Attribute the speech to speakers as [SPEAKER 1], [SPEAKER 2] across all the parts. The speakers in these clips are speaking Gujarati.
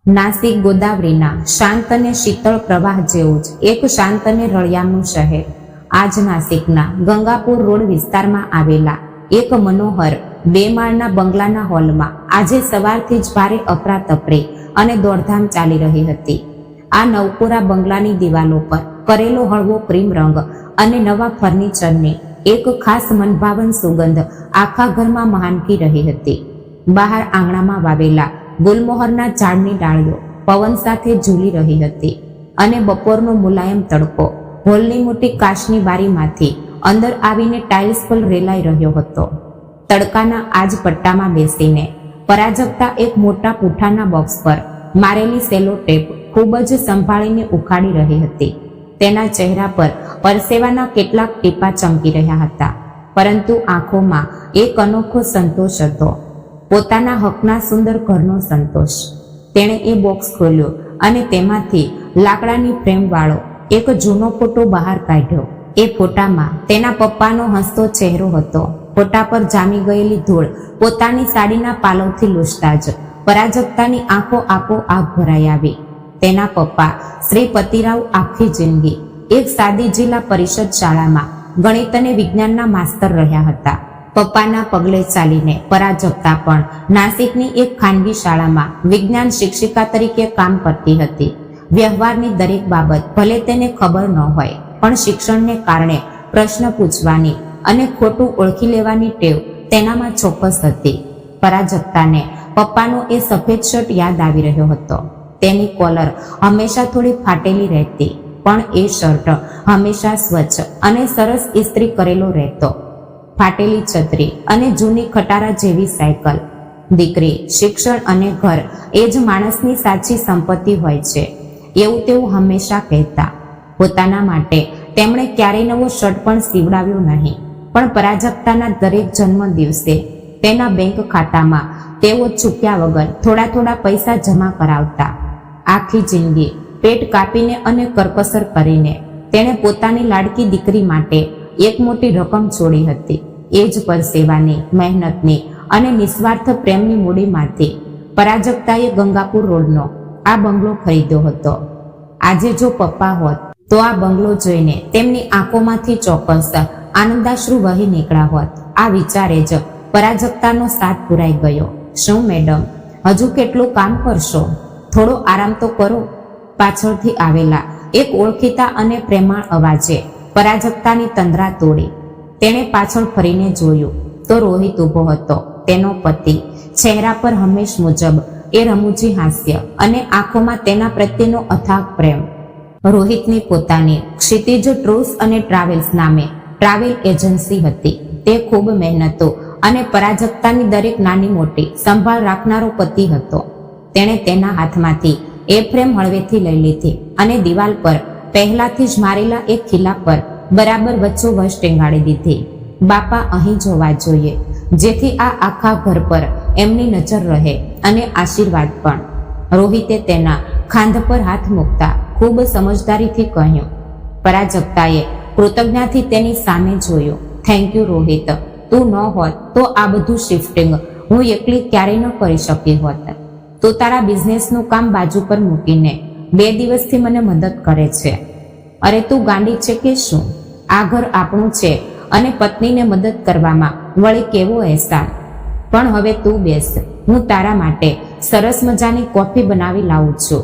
[SPEAKER 1] નાસિક ગોદાવરીના શાંત અને શીતળ પ્રવાહ જેવું જ એક શાંત અને રળિયામણું શહેર. આજ નાસિકના ગંગાપુર રોડ વિસ્તારમાં આવેલા એક મનોહર 2 માળના બંગલાના હોલમાં આજે સવારથી જ ભારે અફરાતફરી અને દોડધામ ચાલી રહી હતી. આ નવકોરા બંગલાની દિવાલો પર કરેલો હળવો ક્રીમ રંગ અને નવા ફર્નિચરની એક ખાસ મનભાવન સુગંધ આખા ઘરમાં મહાનગી રહી હતી. બહાર આંગણામાં વાવેલા ગુલમોહરના ઝાડની ડાળીઓ પવન સાથે ઝૂલી રહી હતી અને બપોરનો મુલાયમ તડકો હોલની મોટી કાચની બારીમાંથી અંદર આવીને ટાઇલ્સ પર રેલાઈ રહ્યો હતો. તડકાના આજ પટ્ટામાં બેસીને પરાજકતા એક મોટા પૂઠાના બોક્સ પર મારેલી સેલો ટેપ ખૂબ જ સંભાળીને ઉખાડી રહી હતી. તેના ચહેરા પર પરસેવાના કેટલાક ટીપા ચમકી રહ્યા હતા, પરંતુ આંખોમાં એક અનોખો સંતોષ હતો, પોતાના હકના સુંદર ઘરનો સંતોષ. તેણે એ બોક્સ ખોલ્યો અને તેમાંથી લાકડાની ફ્રેમવાળો એક જૂનો ફોટો બહાર કાઢ્યો. એ ફોટામાં તેના પપ્પાનો હસતો ચહેરો હતો. ફોટા પર જામી ગયેલી ધૂળ પોતાની સાડીના પાલવથી લૂછતા જ પરાજકતાની આંખો આપોઆપ ભરાઈ આવી. તેના પપ્પા શ્રી પતિરાવ આખી જિંદગી એક સાદી જિલ્લા પરિષદ શાળામાં ગણિત અને વિજ્ઞાનના માસ્તર રહ્યા હતા. પપ્પાના પગલે ચાલીને પરાજકતા પણ નાસિકની એક ખાનગી શાળામાં વિજ્ઞાન શિક્ષિકા તરીકે કામ કરતી હતી. વ્યવહારની દરેક બાબત ભલે તેને ખબર ન હોય, પણ શિક્ષણને કારણે પ્રશ્ન પૂછવાની અને ખોટું ઓળખી લેવાની ટેવ તેનામાં ચોક્કસ હતી. પરાજકતાને પપ્પાનો એ સફેદ શર્ટ યાદ આવી રહ્યો હતો. તેની કોલર હંમેશા થોડી ફાટેલી રહેતી, પણ એ શર્ટ હંમેશા સ્વચ્છ અને સરસ ઇસ્ત્રી કરેલો રહેતો. ફાટેલી છત્રી અને જૂની ખટારા જેવી સાયકલ. દીકરી, શિક્ષણ અને ઘર એ જ માણસની સાચી સંપત્તિ હોય છે, એવું તેઓ હંમેશા કહેતા. પોતાના માટે તેમણે ક્યારેય નવો શર્ટ પણ સીવડાવ્યો નહીં, પણ પરાજકતાના દરેક જન્મ દિવસે તેના બેંક ખાતામાં તેઓ ચૂક્યા વગર થોડા થોડા પૈસા જમા કરાવતા. આખી જિંદગી પેટ કાપીને અને કરકસર કરીને તેણે પોતાની લાડકી દીકરી માટે એક મોટી રકમ છોડી હતી. એ જ પરસેવાની, મહેનતની અને નિસ્વાર્થ પ્રેમની મૂડીમાંથી પરાજકતાએ ગંગાપુર રોડનો આ બંગલો ખરીદ્યો હતો. આજે જો પપ્પા હોત તો આ બંગલો જોઈને તેમની આંખોમાંથી ચોક્કસ આનંદાશ્રુ વહી નીકળ્યા હોત. આ વિચારે જ પરાજકતાનો સાથ પુરાઈ ગયો. શું મેડમ, હજુ કેટલું કામ કરશો? થોડો આરામ તો કરો. પાછળથી આવેલા એક ઓળખીતા અને પ્રેમાળ અવાજે પરાજકતાની તંદ્રા તોડી. તેણે પાછળ ફરીને જોયું તો રોહિત ઊભો હતો, તેનો પતિ. ચહેરા પર હંમેશ મુજબ એ રમૂજી હાસ્ય અને આંખોમાં તેના પ્રત્યેનો અથાગ પ્રેમ. રોહિતની પોતાની ક્ષિતિજ ટૂર્સ અને ટ્રાવેલ્સ નામે ટ્રાવેલ એજન્સી હતી. તે ખૂબ મહેનતુ અને પરાજકતાની દરેક નાની મોટી સંભાળ રાખનારો પતિ હતો. તેણે તેના હાથમાંથી એ ફ્રેમ હળવેથી લઈ લીધી અને દિવાલ પર પહેલાથી જ મારેલા એક ખીલા પર બરાબર વચ્ચોવચ ટેંગાડી દીધી. બાપા અહીં જોવા જોઈએ, જેથી આ આખા ઘર પર એમની નજર રહે અને આશીર્વાદ પણ. રોહિતે તેના ખાંધ પર હાથ મૂકતા ખૂબ સમજદારીથી કહ્યું. પરાજકતાએ કૃતજ્ઞતાથી તેની સામે જોયું. થેન્ક યુ રોહિત, તું ન હોત તો આ બધું શિફ્ટિંગ હું એકલી ક્યારેય ન કરી શકી હોત. તું તારા બિઝનેસનું કામ બાજુ પર મૂકીને 2 દિવસથી મને મદદ કરે છે. અરે તું ગાંડી છે કે શું? આ ઘર આપણું છે અને પત્નીને મદદ કરવામાં વળી કેવો અહેસાસ. પણ હવે તું બેસ, હું તારા માટે સરસ મજાની કોફી બનાવી લાવું છું.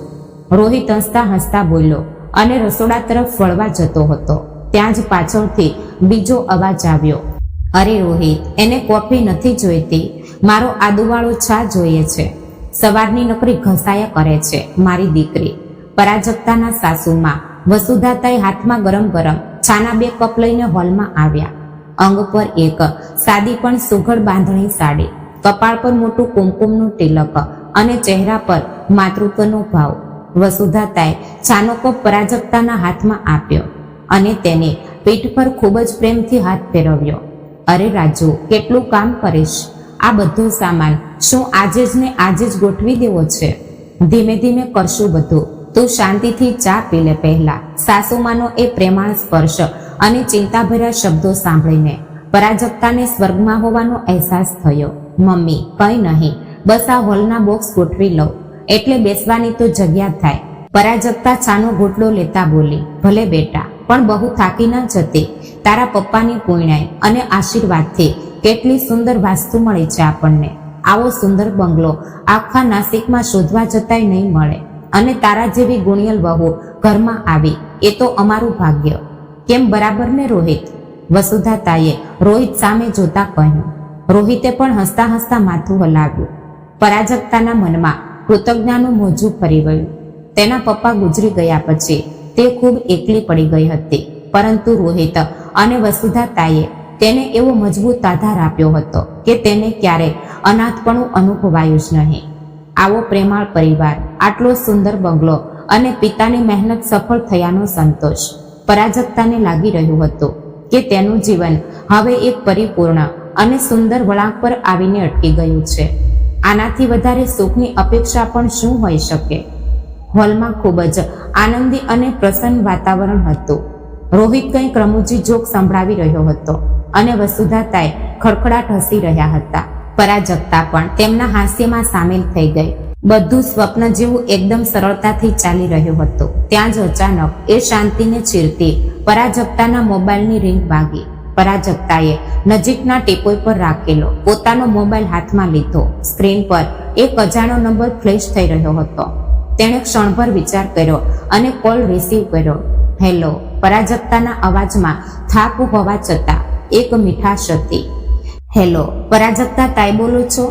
[SPEAKER 1] રોહિત હસતા હસતા બોલ્યો અને રસોડા તરફ વળવા જતો હતો. ત્યાં જ પાછળથી બીજો અવાજ આવ્યો. અરે રોહિત, એને કોફી નથી જોઈતી, મારો આદુવાળો ચા જોઈએ છે. સવારની નોકરી ઘસાયા કરે છે મારી દીકરી. પરાજકતાના સાસુમાં વસુધાતાએ હાથમાં ગરમ ગરમ ચાના 2 કપ લઈને હોલમાં આવ્યા. અંગ પર એક સાદી પણ સુઘડ બાંધણી સાડી, કપાળ પર મોટું કુમકુમનું તિલક અને ચહેરા પર માતૃત્વનો ભાવ. વસુધાતાએ ચાનો કપ પરાજકતાના હાથમાં આપ્યો અને તેની પીઠ પર ખૂબ જ પ્રેમથી હાથ ફેરવ્યો. અરે રાજુ, કેટલું કામ કરીશ? આ બધો સામાન શું આજે જ ને આજે જ ગોઠવી દેવો છે? ધીમે ધીમે કરશું બધું, તું શાંતિથી ચા પી લે. પહેલા સાસુમાનો એ પ્રેમાળ સ્પર્શ અને ચિંતાભર્યા શબ્દો સાંભળીને પરાજકતાને સ્વર્ગમાં હોવાનો અહેસાસ થયો. મમ્મી, કંઈ નહીં, બસ આ હોલના બોક્સ ગોઠવી લઉં. એટલે બેસવાની તો જગ્યા થાય. પરાજકતા ચાનો ગોટલો લેતા બોલી, ભલે બેટા, પણ બહુ થાકી ન જતી. તારા પપ્પાની પુણ્યાઈ અને આશીર્વાદથી કેટલી સુંદર વાસ્તુ મળી છે આપણને. આવો સુંદર બંગલો આખા નાસિકમાં શોધવા જતાય નહીં મળે. અને તારા જેવી ગુણિયલ વહુ ઘરમાં આવી એ તો અમારું ભાગ્ય. કેમ, બરાબર ને રોહિત? વસુધાતાએ રોહિત સામે જોતા કહ્યું. રોહિતે પણ હસતા હસતા માથું હલાવ્યું. પરાજકતાના મનમાં કૃતજ્ઞતાનું મોજું ફરી ગયું. તેના પપ્પા ગુજરી ગયા પછી તે ખૂબ એકલી પડી ગઈ હતી, પરંતુ રોહિત અને વસુધાતાએ તેને એવો મજબૂત આધાર આપ્યો હતો કે તેને ક્યારેય અનાથપણું અનુભવાયું જ નહીં. આવો પ્રેમાળ પરિવાર, આટલો સુંદર બંગલો અને પિતાની મહેનત સફળ થયાનો સંતોષ. પરાજકતાને લાગી રહ્યું હતું કે તેનું જીવન હવે એક પરિપૂર્ણ અને સુંદર વળાંક પર આવીને અટકી ગયું છે. આનાથી વધારે સુખની અપેક્ષા પણ શું હોઈ શકે? હોલમાં ખૂબ જ આનંદી અને પ્રસન્ન વાતાવરણ હતું. રોહિત કંઈક રમૂજી જોક સંભળાવી રહ્યો હતો અને વસુધાતાએ ખડખડાટ હસી રહ્યા હતા. પરાજકતા પણ તેમના હાસ્યમાં સામેલ થઈ ગઈ. બધું સ્વપ્ન જેવું એકદમ સરળતાથી ચાલી રહ્યું હતું. ત્યાં જ અચાનક એ શાંતિને ચીરતી પરાજકતાના મોબાઈલની રિંગ વાગી. પરાજકતાએ નજીકના ટેપોય પર રાખેલો પોતાનો મોબાઈલ હાથમાં લીધો. સ્ક્રીન પર એક અજાણ્યો નંબર ફ્લેશ થઈ રહ્યો હતો. તેણે ક્ષણભર વિચાર કર્યો અને કોલ રિસીવ કર્યો. હેલો. પરાજકતાના અવાજમાં થાક હોવા છતાં એક મીઠાશ હતી. હેલો, પરાજકતા તાઈ બોલો છો?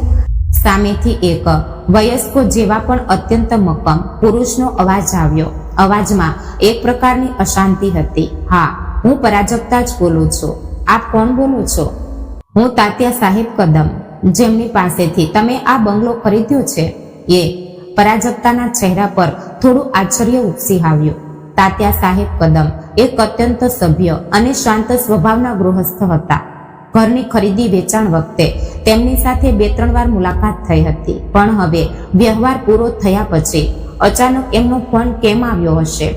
[SPEAKER 1] સામેથી એક વયસ્કો જેવા પણ અત્યંત મક્કમ પુરુષનો અવાજ આવ્યો. અવાજમાં એક પ્રકારની અશાંતિ હતી. હા, હું પરાજકતા જ બોલું છું. આપ કોણ બોલો છો? હું તાત્યા સાહેબ કદમ, જેમની પાસેથી તમે આ બંગલો ખરીદ્યો છે. એ પરાજકતાના ચહેરા પર થોડું આશ્ચર્ય ઉપસી આવ્યું. તાત્યા સાહેબ કદમ એક અત્યંત સભ્ય અને શાંત સ્વભાવના ગૃહસ્થ હતા. ઘરની ખરીદી વેચાણ વખતે તેમની સાથે 2-3 વાર મુલાકાત થઈ હતી, પણ હવે વ્યવહાર પૂરો થયા પછી અચાનક એમનો ફોન કેમ આવ્યો હશે?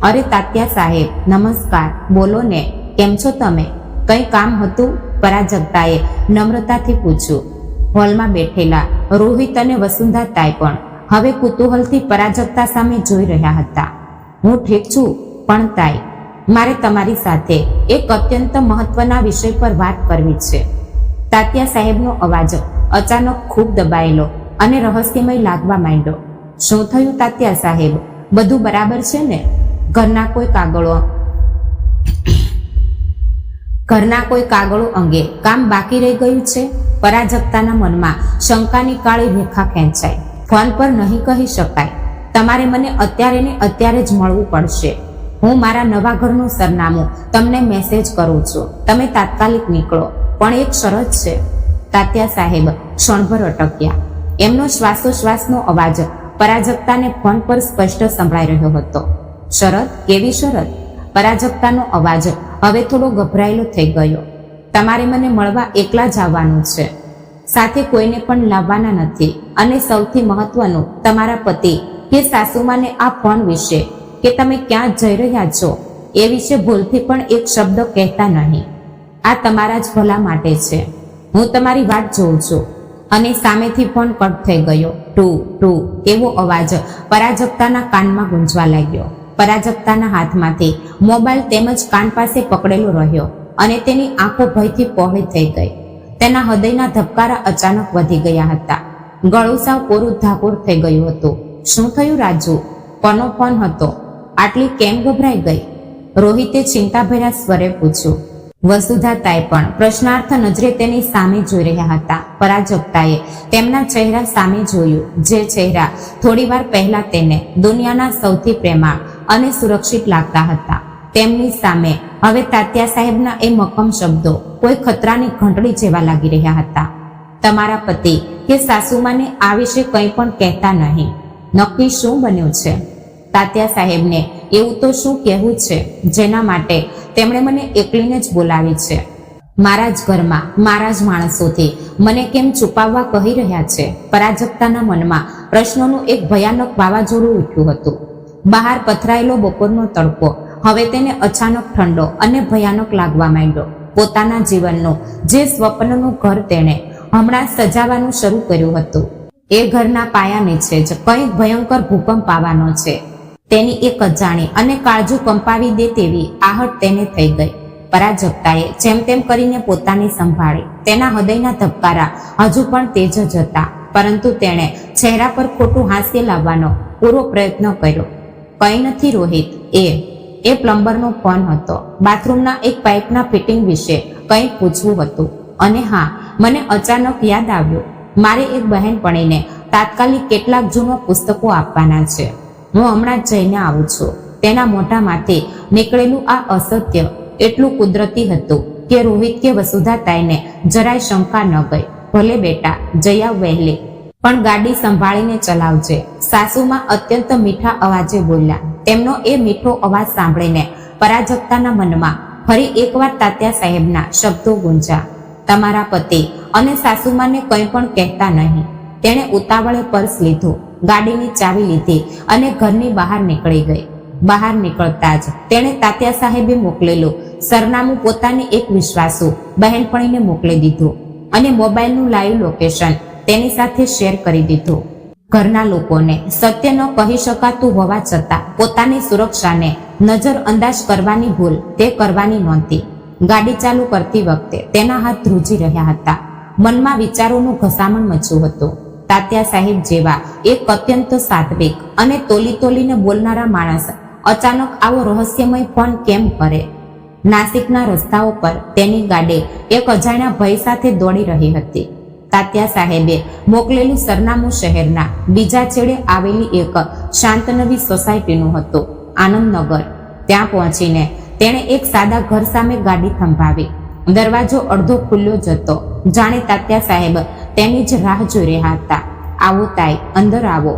[SPEAKER 1] અરે તાત્યા સાહેબ, નમસ્કાર. બોલો ને, કેમ છો તમે? કંઈ કામ હતું? પરાજકતાએ નમ્રતાથી પૂછ્યું. હોલમાં બેઠેલા રોહિત અને વસુંધરાતાએ પણ હવે કુતૂહલથી પરાજકતા સામે જોઈ રહ્યા હતા. હું ઠીક છું, પણ તાઈ, મારે તમારી સાથે એક અત્યંત મહત્વના વિષય પર વાત કરવી છે. તાત્યા સાહેબનો અવાજ અચાનક ખૂબ દબાયેલો અને રહસ્યમય લાગવા માંડ્યો. શું થયું તાત્યા સાહેબ? બધું બરાબર છે ને? ઘરના કોઈ કાગળો અંગે કામ બાકી રહી ગયું છે? પરાજકતાના મનમાં શંકાની કાળી રેખા ખેંચાઈ. ફોન પર નહીં કહી શકાય. તમારે મને અત્યારે ને અત્યારે જ મળવું પડશે. હું મારા નવા ઘરનું સરનામું તમને મેસેજ કરું છું. તમે તાત્કાલિક નીકળો, પણ એક શરત છે. તાત્યા સાહેબ ક્ષણભર અટક્યા. એમનો શ્વાસોશ્વાસનો અવાજ પરાજકતાને ફોન પર સ્પષ્ટ સંભળાઈ રહ્યો હતો. શરત? કેવી શરત? પરાજકતાનો અવાજ હવે થોડો ગભરાયેલો થઈ ગયો. તમારે મને મળવા એકલા જ આવવાનું છે. સાથે કોઈને પણ લાવવાના નથી. અને સૌથી મહત્વનું, તમારા પતિ કે સાસુમાને આ ફોન વિશે કે તમે ક્યાં જઈ રહ્યા છો એ વિશે ભૂલથી પણ એક શબ્દ કહેતા નહીં. આ તમારા જ ભલા માટે છે. હું તમારી વાટ જોઉં છું. અને સામેથી ફોન કટ થઈ ગયો. ટુ એવો અવાજ પરાજકતાના કાનમાં ગુંજવા લાગ્યો. પરાજકતાના હાથમાંથી મોબાઈલ તેમજ કાન પાસે પકડેલો રહ્યો અને તેની આંખો ભયથી પહોળી થઈ ગઈ. તેના હૃદયના ધબકારા અચાનક વધી ગયા હતા. ગળું સાવ કોરું ધાકોર થઈ ગયું હતું. શું થયું રાજુ? કોનો ફોન હતો? આટલી કેમ ગભરાઈ ગઈ? રોહિતે ચિંતાભર્યા સ્વરે પૂછ્યું. વસુધાતાએ પણ પ્રશ્નાર્થ નજરે તેની સામે જોઈ રહ્યા હતા. પરાજકતાએ તેમના ચહેરા સામે જોયું, જે ચહેરા થોડીવાર પહેલા તેને દુનિયાના સૌથી પ્રેમાળ અને સુરક્ષિત લાગતા હતા. તેમની સામે હવે તાત્યા સાહેબના એ મક્કમ શબ્દો કોઈ ખતરાની ઘંટડી જેવા લાગી રહ્યા હતા. તમારા પતિ કે સાસુમાને આ વિશે કંઈ પણ કહેતા નહીં. નક્કી શું બન્યું છે? તાત્યા સાહેબને એવું તો શું કહેવું છે જેના માટે તેમણે મને એકલીને જ બોલાવી છે? મારા જ ઘરમાં મારા જ માણસોથી મને કેમ છુપાવવા કહી રહ્યા છે? પરાજકતાના મનમાં પ્રશ્નોનું એક ભયાનક વાવાઝોડું ઉઠ્યું હતું. બહાર પથરાયેલો બપોરનો તડકો હવે તેને અચાનક ઠંડો અને ભયાનક લાગવા માંડ્યો. પોતાના જીવનનું જે સ્વપ્નનું ઘર તેણે હમણાં સજાવવાનું શરૂ કર્યું હતું એ ઘરના પાયા નીચે જ કંઈક ભયંકર ભૂકંપ આવવાનો છે. તેની એક અજાણી અને કાળજુ કંપાવી દે તેવી આહટ તેને થઈ ગઈ. પરાજકતાએ જેમ તેમ કરીને પોતાને સંભાળી. તેના હૃદયના ધબકારા હજુ પણ તેજ જ હતા, પરંતુ તેણે ચહેરા પર ખોટું હાસ્ય લાવવાનો પૂરો પ્રયત્ન કર્યો. કંઈ નથી રોહિત, એ પ્લમ્બરનો ફોન હતો. બાથરૂમના એક પાઇપના ફિટિંગ વિશે કંઈક પૂછવું હતું. અને હા, મને અચાનક યાદ આવ્યું, મારે એક બહેનપણીને તાત્કાલિક કેટલાક જૂનો પુસ્તકો આપવાના છે. હું હમણાં જ જઈને આવું છું. તેના મોઢામાંથી નીકળેલું આ અસત્ય એટલું કુદરતી હતું કે રોહિત કે વસુધાતાઈને જરાય શંકા ન ગઈ. ભલે બેટા, જઈ આવ વહેલી, પણ ગાડી સંભાળીને ચલાવજે, સાસુમાં અત્યંત મીઠા અવાજે બોલ્યા. તેમનો એ મીઠો અવાજ સાંભળીને પરાજકતાના મનમાં ફરી એકવાર તાત્યા સાહેબના શબ્દો ગુંજ્યા. તમારા પતિ અને સાસુમાને કંઈ પણ કહેતા નહીં. તેણે ઉતાવળે પર્સ લીધું, ગાડીની ચાવી લીધી અને ઘરની બહાર નીકળી ગઈ. બહાર નીકળતા જ તેણે તાત્યા સાહેબે મોકલેલું સરનામું પોતાની એક વિશ્વાસુ બહેનપણીને મોકલી દીધું અને મોબાઈલનું લાઈવ લોકેશન તેની સાથે શેર કરી દીધું. ઘરના લોકોને સત્ય ન કહી શકાતું હોવા છતાં પોતાની સુરક્ષાને નજર અંદાજ કરવાની ભૂલ તે કરવાની નહોતી. ગાડી ચાલુ કરતી વખતે તેના હાથ ધ્રુજી રહ્યા હતા. મનમાં વિચારોનું ઘસામણ મચ્યું હતું. તાત્યા સાહેબ જેવા એક અત્યંત સાત્વિક અને તોલીને બોલનારા માણસ અચાનક આવો રહસ્યમય ફોન કેમ કરે? નાસિકના રસ્તાઓ પર તેની ગાડી એક અજાણ્યા ભય સાથે દોડી રહી હતી. તાત્યા સાહેબે મોકલેલું સરનામું શહેરના બીજા છેડે આવેલી એક શાંતનવી સોસાયટીનું હતું, આનંદનગર. ત્યાં પહોંચીને તેણે એક સાદા ઘર સામે ગાડી થંભાવી. દરવાજો અડધો ખુલ્લો જ હતો, જાણે તાત્યા સાહેબ તેની જ રાહ જોઈ રહ્યા હતા. આવો તાઈ, અંદર આવો.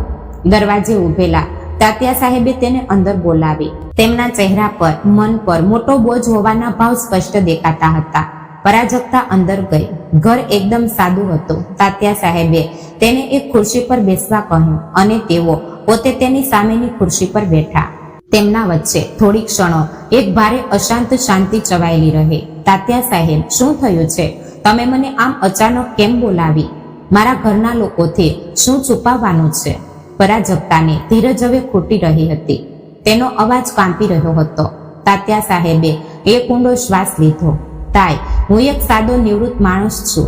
[SPEAKER 1] દરવાજે ઉભેલા તાત્યા સાહેબે તેને અંદર બોલાવી. તેમના ચહેરા પર મન પર મોટો બોજ હોવાના ભાવ સ્પષ્ટ દેખાતા હતા. પરાજકતા અંદર ગઈ. ઘર એકદમ સાદું હતું. તાત્યા સાહેબે તેને એક ખુરશી પર બેસવા કહ્યું અને તેઓ પોતે તેની સામેની ખુરશી પર બેઠા. તેમના વચ્ચે થોડી ક્ષણો એક ભારે અશાંત શાંતિ છવાયેલી રહી. તાત્યા સાહેબ, શું થયું છે? તમે મને આમ અચાનક કેમ બોલાવી? મારા ઘરના લોકોથી શું છુપાવવાનું છે? પરાજકતાને ધીરજ હવે ખૂટી રહી હતી. તેનો અવાજ કાંપી રહ્યો હતો. તાત્યા સાહેબે એક ઊંડો શ્વાસ લીધો. તાઈ, હું એક સાદો નિવૃત્ત માણસ છું.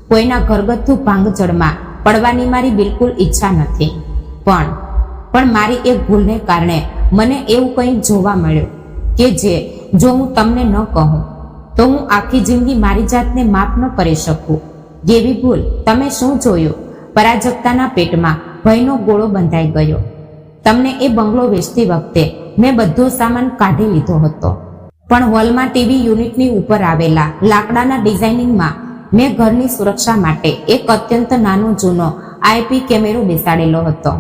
[SPEAKER 1] કોઈના ઘરગથ્થુ ભાંગજળમાં પડવાની મારી બિલકુલ ઈચ્છા નથી. પણ મારી એક ભૂલને કારણે મને એવું કંઈક જોવા મળ્યું કે જો હું તમને ન કહું તો હું આખી જિંદગી મારી જાતને માફ ન કરી શકું. એવી ભૂલ? તમે શું જોયું? પરાજકતાના પેટમાં ભયનો ગોળો બંધાઈ ગયો. તમને એ બંગલો વેચતી વખતે મેં બધો સામાન કાઢી લીધો હતો, પણ હોલમાં ટીવી યુનિટની ઉપર આવેલા લાકડાના ડિઝાઇનિંગમાં મેં ઘરની સુરક્ષા માટે એક અત્યંત નાનો જૂનો આઈપી કેમેરો બેસાડેલો હતો.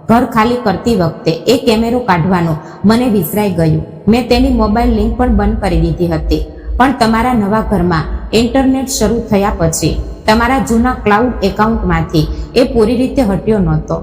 [SPEAKER 1] ઘર ખાલી કરતી વખતે એ કેમેરો કાઢવાનું મને વિસરાઈ ગયું. મેં તેની મોબાઈલ લિંક પણ બંધ કરી દીધી હતી, પણ તમારા નવા ઘરમાં ઇન્ટરનેટ શરૂ થયા પછી તમારા જૂના ક્લાઉડ એકાઉન્ટમાંથી એ પૂરી રીતે હટ્યો નહોતો.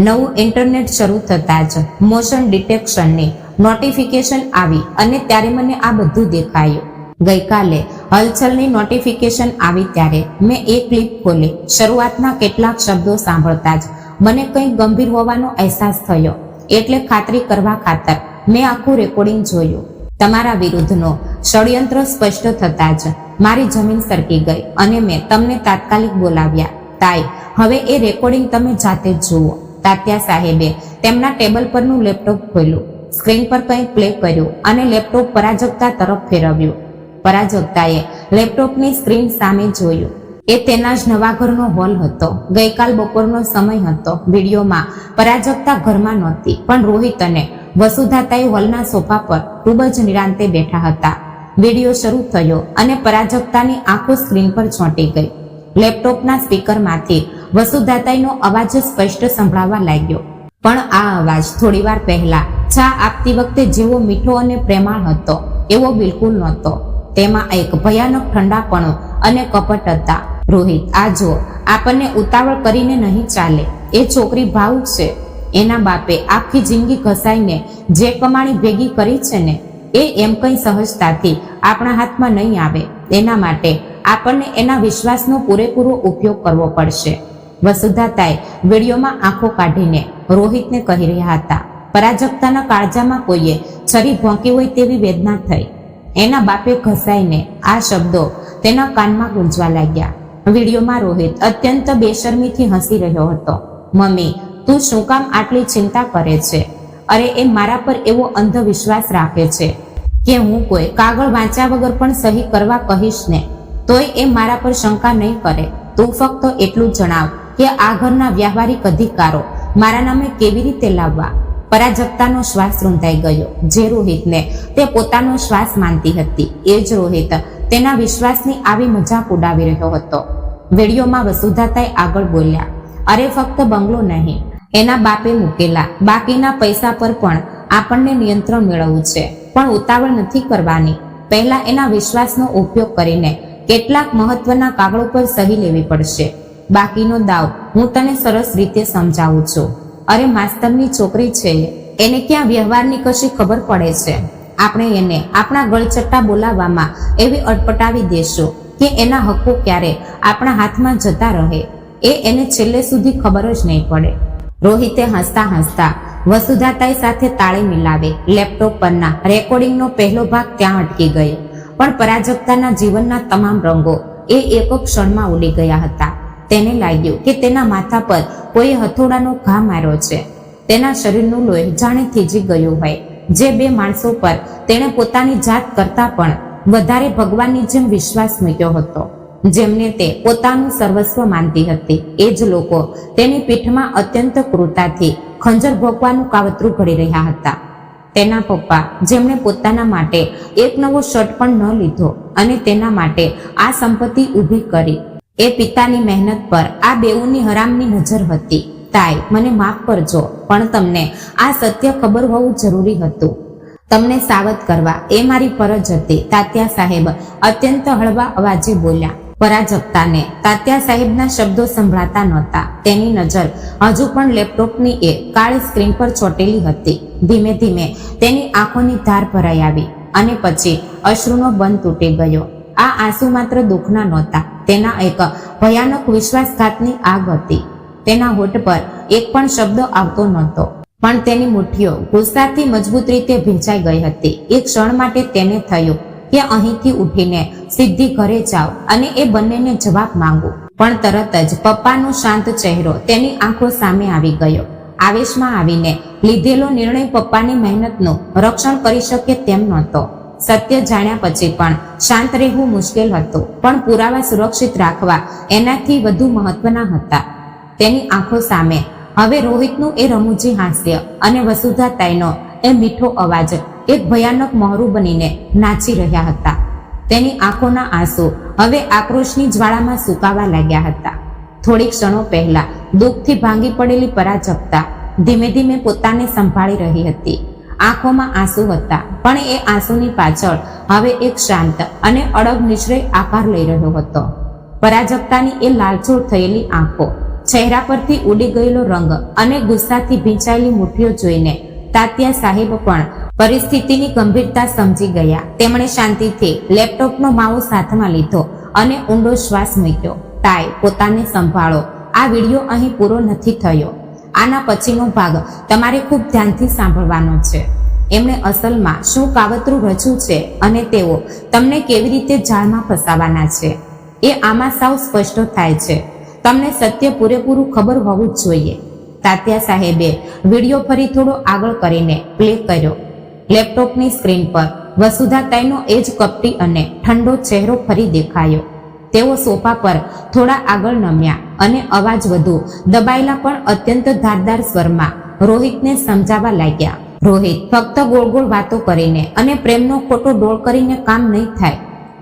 [SPEAKER 1] નવું ઇન્ટરનેટ શરૂ થતાં જ મોશન ડિટેક્શનની નોટિફિકેશન આવી અને ત્યારે મને આ બધું દેખાયું. ગઈકાલે હલચલની નોટિફિકેશન આવી ત્યારે મેં એ ક્લિપ ખોલી. શરૂઆતના કેટલાક શબ્દો સાંભળતા જ મને કંઈક ગંભીર હોવાનો અહેસાસ થયો, એટલે ખાતરી કરવા ખાતર મેં આખું રેકોર્ડિંગ જોયું. તમારા વિરુદ્ધનો ષડયંત્ર સ્પષ્ટ થતાં જ મારી જમીન સરકી ગઈ અને મેં તમને તાત્કાલિક બોલાવ્યા. તાઈ, હવે એ રેકોર્ડિંગ તમે જાતે જ જુઓ. તાત્યા સાહેબે તેમના ટેબલ પરનું લેપટોપ ખોલ્યું, સ્ક્રીન પર કંઈક પ્લે કર્યું અને લેપટોપ પરાજકતા તરફ ફેરવ્યું. પરાજકતાએ લેપટોપની સ્ક્રીન સામે જોયું. એ તેના જ નવા ઘરનો હોલ હતો. ગઈકાલ બપોરનો સમય હતો. વિડીયોમાં પરાજકતા ઘરમાં નહોતી, પણ રોહિત અને વસુધાતાઈ હોલના સોફા પર ખૂબ જ નિરાંતે બેઠા હતા. વિડીયો શરૂ થયો અને પરાજકતાની આંખો સ્ક્રીન પર ચોંટી ગઈ. લેપટોપના સ્પીકરમાંથી વસુધાતાઈનો અવાજ સ્પષ્ટ સંભળાવા લાગ્યો, પણ આ અવાજ થોડીવાર પહેલા ચા આપતી વખતે જેવો મીઠો અને પ્રેમાળ હતો એવો બિલકુલ નહોતો. તેમાં એક ભયાનક ઠંડાપણો અને કપટ હતા. રોહિત, આ જો, આપણને ઉતાવળ કરીને નહીં ચાલે. એ છોકરી ભાવુક છે. એના બાપે આખી જિંદગી ઘસાઈને જે કમાણી ભેગી કરી છે ને, એ એમ કંઈ સહજતાથી આપણા હાથમાં નહીં આવે. એના માટે આપણને એના વિશ્વાસનો પૂરેપૂરો ઉપયોગ કરવો પડશે. વસુધાતાઈ વિડીયોમાં આંખો કાઢીને રોહિતને કહી રહ્યા હતા. પરાજકતાના કાળજામાં કોઈએ છરી ભોંકી હોય તેવી વેદના થઈ. એના બાપે ઘસાઈને આ શબ્દો તેના કાનમાં ગુંજવા લાગ્યા. વિડીયોમાં રોહિત અત્યંત બેશરમીથી હસી રહ્યો હતો. મમ્મી, તું શું કામ આટલી ચિંતા કરે છે? અરે એ મારા પર એવો અંધવિશ્વાસ રાખે છે કે હું કોઈ કાગળ વાંચ્યા વગર પણ સહી કરવા કહીશ ને તોય એ મારા પર શંકા નહીં કરે. તું ફક્ત એટલું જણાવ કે આ ઘરના વ્યવહારિક અધિકારો મારા નામે કેવી રીતે લાવવા? પરાજકતાનો શ્વાસ રૂંધાઈ ગયો. જે રોહિતને તે પોતાનો શ્વાસ માનતી હતી એ જ રોહિત તેના વિશ્વાસની આવી મજાક ઉડાવી રહ્યો હતો. વિડીયોમાં વસુધાતાઈ આગળ બોલ્યા, અરે ફક્ત બંગલો નહીં, એના બાપે મૂકેલા બાકીના પૈસા પર પણ આપણને નિયંત્રણ મેળવવું છે. પણ ઉતાવળ નથી કરવાની. પહેલા એના વિશ્વાસનો ઉપયોગ કરીને કેટલાક મહત્વના કાગળો પર સહી લેવી પડશે. બાકીનો દાવ હું તને સરસ રીતે સમજાવું છું. અરે માસ્તરની છોકરી છે, એને ક્યાં વ્યવહારની કશી ખબર પડે છે? આપણે એને આપણા ગળચટ્ટા બોલાવવામાં એવી અટપટાવી દેશું કે એના હક્કો ક્યારે આપણા હાથમાં જતા રહે એ એને છેલ્લે સુધી ખબર જ નહીં પડે. રોહિતે હસતા હસતા વસુધાતાઈ સાથે તાળી મિલાવે. લેપટોપ પરના રેકોર્ડિંગનો પહેલો ભાગ ત્યાં અટકી ગયો. પણ પરાજકતાના જીવનના તમામ રંગો એ એક ક્ષણમાં ઉડી ગયા હતા. તેને લાગ્યું કે તેના માથા પર કોઈ હથોડાનો ઘા માર્યો છે. તેના શરીરનું લોહી જાણે થીજી ગયું હોય. જે બે માણસો પર તેણે પોતાની જાત કરતા પણ વધારે ભગવાનની જેમ વિશ્વાસ મૂક્યો હતો, જેમને તે પોતાનું સર્વસ્વ માનતી હતી, એ જ લોકો તેની પીઠમાં અત્યંત ક્રૂરતાથી ખંજર ભોંકવાનું કાવતરું ઘડી રહ્યા હતા. તેના પપ્પા, જેમણે પોતાના માટે એક નવો શર્ટ પણ ન લીધો અને તેના માટે આ સંપત્તિ ઊભી કરી, એ પિતાની મહેનત પર આ બેઉની હરામની નજર હતી. તાઈ, મને માફ કરજો, પણ તમને આ સત્ય ખબર હોવું જરૂરી હતું. તમને સાવધ કરવા એ મારી ફરજ હતી. તાત્યા સાહેબ અત્યંત હળવા અવાજે બોલ્યા. પરાજકતાને તાત્યા સાહેબના શબ્દો સંભળાતા નહોતા. તેની નજર હજુ પણ લેપટોપની એ કાળી સ્ક્રીન પર ચોટેલી હતી. ધીમે ધીમે તેની આંખોની ધાર ભરાઈ આવી અને પછી અશ્રુનો બંધ તૂટી ગયો. આ આંસુ માત્ર દુઃખના નહોતા, તેના એક ભયાનક વિશ્વાસઘાતની આગ હતી. તેના હોઠ પર એક પણ શબ્દ આવતો નહોતો, પણ તેની મુઠ્ઠીઓ ગુસ્સાથી મજબૂત રીતે ભીંજાઈ ગઈ હતી. એક ક્ષણ માટે તેને થયું કે અહીંથી ઉઠીને સીધી ઘરે જાવ અને એ બંનેને જવાબ માંગુ. પણ તરત જ પપ્પાનો શાંત ચહેરો તેની આંખો સામે આવી ગયો. આવેશમાં આવીને લીધેલો નિર્ણય પપ્પાની મહેનતનું રક્ષણ કરી શકે તેમ નહોતો. સત્ય જાણ્યા પછી પણ શાંત રહેવું મુશ્કેલ હતું, પણ પુરાવા સુરક્ષિત રાખવા એનાથી વધુ મહત્વના હતા. તેની આંખો સામે હવે રોહિતનું એ રમૂજી હાસ્ય અને વસુધાતાઈનો એ મીઠો અવાજ એક ભયાનક મહોરું બનીને નાચી રહ્યા હતા. તેની આંખોના આંસુ હવે આક્રોશની જ્વાળામાં સુકાવા લાગ્યા હતા. થોડી ક્ષણો પહેલા દુઃખથી ભાંગી પડેલી પરાજકતા ધીમે ધીમે પોતાને સંભાળી રહી હતી. આંખોમાં આંસુ હતા, પણ એ આંસુની પાછળ હવે એક શાંત અને અડગ નિશ્ચય આકાર લઈ રહ્યો હતો. પરાજકતાની એ લાલચોળ થયેલી આંખો, ચહેરા પરથી ઉડી ગયેલો રંગ અને ગુસ્સાથી ભીંચાયેલી મુઠ્ઠીઓ જોઈને તાત્યા સાહેબ પણ પરિસ્થિતિની ગંભીરતા સમજી ગયા. તેમણે શાંતિથી લેપટોપનો માઉસ હાથમાં લીધો અને ઊંડો શ્વાસ મૂક્યો. તાઈ, પોતાને સંભાળો. આ વિડીયો અહીં પૂરો નથી થયો. આના પછીનો ભાગ તમારે ખૂબ ધ્યાનથી સાંભળવાનો છે. એમણે અસલમાં શું કાવતરું રચ્યું છે અને તેઓ તમને કેવી રીતે જાળમાં ફસાવાના છે એ આમાં સાવ સ્પષ્ટ થાય છે. તમને સત્ય પૂરેપૂરું ખબર હોવું જ જોઈએ. તાત્યા સાહેબે વિડીયો ફરી થોડો આગળ કરીને પ્લે કર્યો. લેપટોપની સ્ક્રીન પર વસુધાતાઈનો એ જ કપટી અને ઠંડો ચહેરો ફરી દેખાયો. તેઓ સોફા પર થોડા આગળ નમ્યા અને અવાજ વધુ દબાયેલા પણ અત્યંત ધારદાર સ્વરમાં રોહિતને સમજાવવા લાગ્યા. રોહિત, ફક્ત ગોળ ગોળ વાતો કરીને અને પ્રેમનો ખોટો ડોળ કરીને કામ નહીં થાય.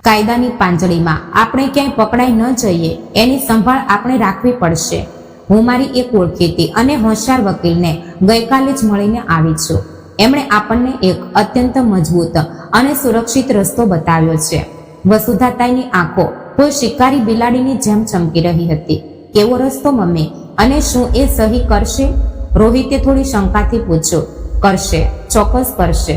[SPEAKER 1] કાયદાની પાંજળીમાં આપણે ક્યાંય પકડાઈ ન જઈએ એની સંભાળ આપણે રાખવી પડશે. હું મારી એક ઓળખીતી અને હોશિયાર વકીલને ગઈકાલે જ મળીને આવી છું. એમણે આપણને એક અત્યંત મજબૂત અને સુરક્ષિત રસ્તો બતાવ્યો છે. વસુધાતાઈની આંખો કોઈ શિકારી બિલાડીની જેમ ચમકી રહી હતી. કેવો રસ્તો મમ્મી? અને શું એ સહી કરશે? રોહિતે થોડી શંકાથી પૂછ્યું. કરશે, ચોક્કસ કરશે.